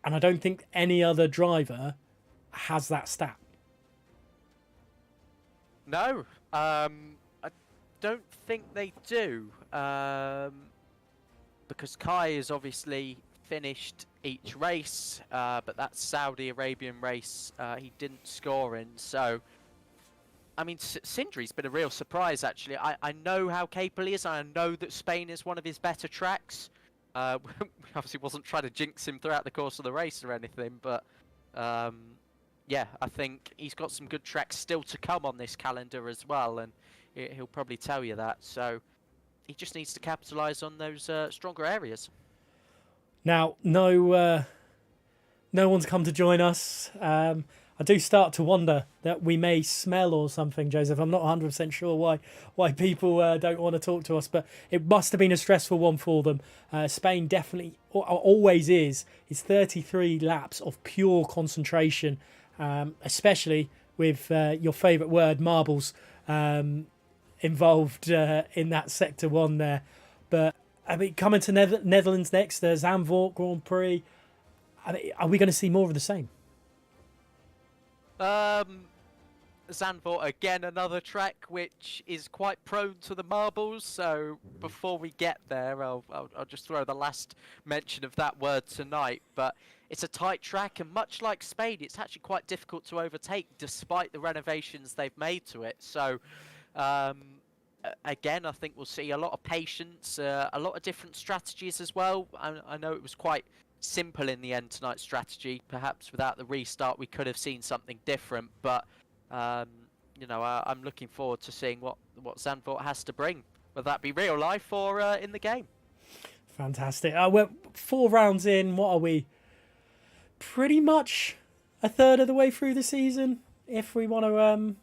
and I don't think any other driver has that stat. No, I don't think they do, because Kai has obviously finished each race, but that Saudi Arabian race he didn't score in. So, I mean, Sindri's been a real surprise, actually. I know how capable he is, and I know that Spain is one of his better tracks. We obviously wasn't trying to jinx him throughout the course of the race or anything, but yeah, I think he's got some good tracks still to come on this calendar as well, and he'll probably tell you that. So he just needs to capitalise on those stronger areas. Now, no one's come to join us. I do start to wonder that we may smell or something, Joseph. I'm not 100% sure why people don't want to talk to us, but it must have been a stressful one for them. Spain definitely always is. It's 33 laps of pure concentration, especially with your favourite word, marbles, involved in that sector one there. But I mean, coming to Netherlands next, the Zandvoort Grand Prix. I mean, are we going to see more of the same? Zandvoort, again, another track which is quite prone to the marbles. So before we get there, I'll just throw the last mention of that word tonight. But it's a tight track, and much like Spain, it's actually quite difficult to overtake despite the renovations they've made to it. So again, I think we'll see a lot of patience, a lot of different strategies as well. I know it was quite simple in the end tonight's strategy. Perhaps without the restart, we could have seen something different. But you know, I'm looking forward to seeing what Zandvoort has to bring, whether that be real life or in the game. Fantastic. We're 4 rounds in. What are we? Pretty much a third of the way through the season. If we want to,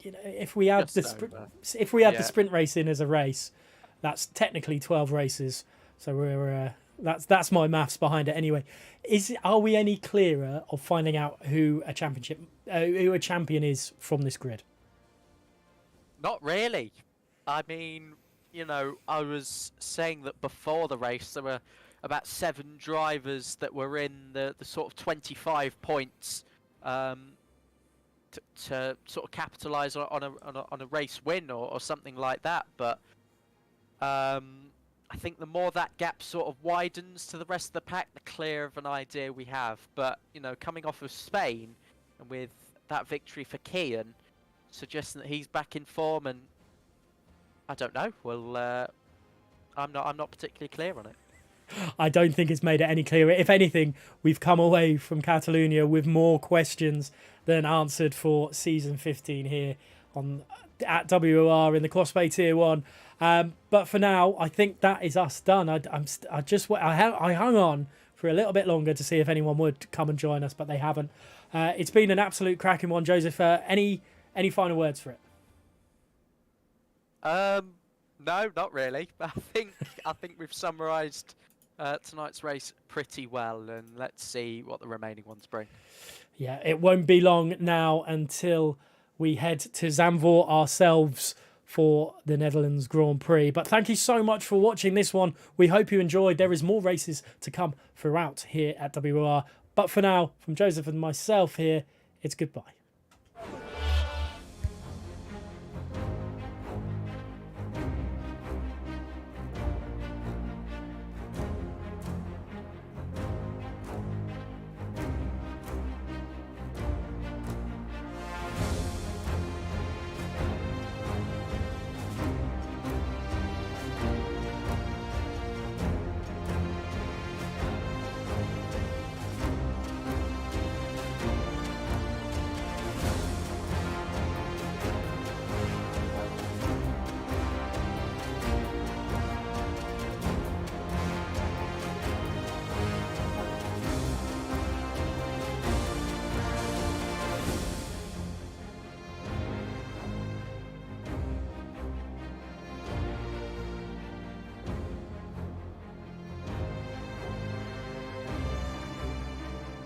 you know, if we add the sprint race in as a race, that's technically 12 races. So we're that's my maths behind it anyway. Are we any clearer of finding out who a champion is from this grid? Not really. I mean, you know, I was saying that before the race there were about 7 drivers that were in the sort of 25 points to sort of capitalise on a race win or something like that. But I think the more that gap sort of widens to the rest of the pack, the clearer of an idea we have. But, you know, coming off of Spain and with that victory for Kian, suggesting that he's back in form, and I don't know. Well, I'm not particularly clear on it. I don't think it's made it any clearer. If anything, we've come away from Catalonia with more questions than answered for season 15 here at WOR in the Crossbay Tier 1. But for now, I think that is us done. I hung on for a little bit longer to see if anyone would come and join us, but they haven't. It's been an absolute cracking one, Joseph. Any final words for it? No, not really. I think we've summarised tonight's race pretty well, and let's see what the remaining ones bring. Yeah, it won't be long now until we head to Zandvoort ourselves for the Netherlands Grand Prix. But thank you so much for watching this one. We hope you enjoyed. There is more races to come throughout here at WOR. But for now, from Joseph and myself here, it's goodbye.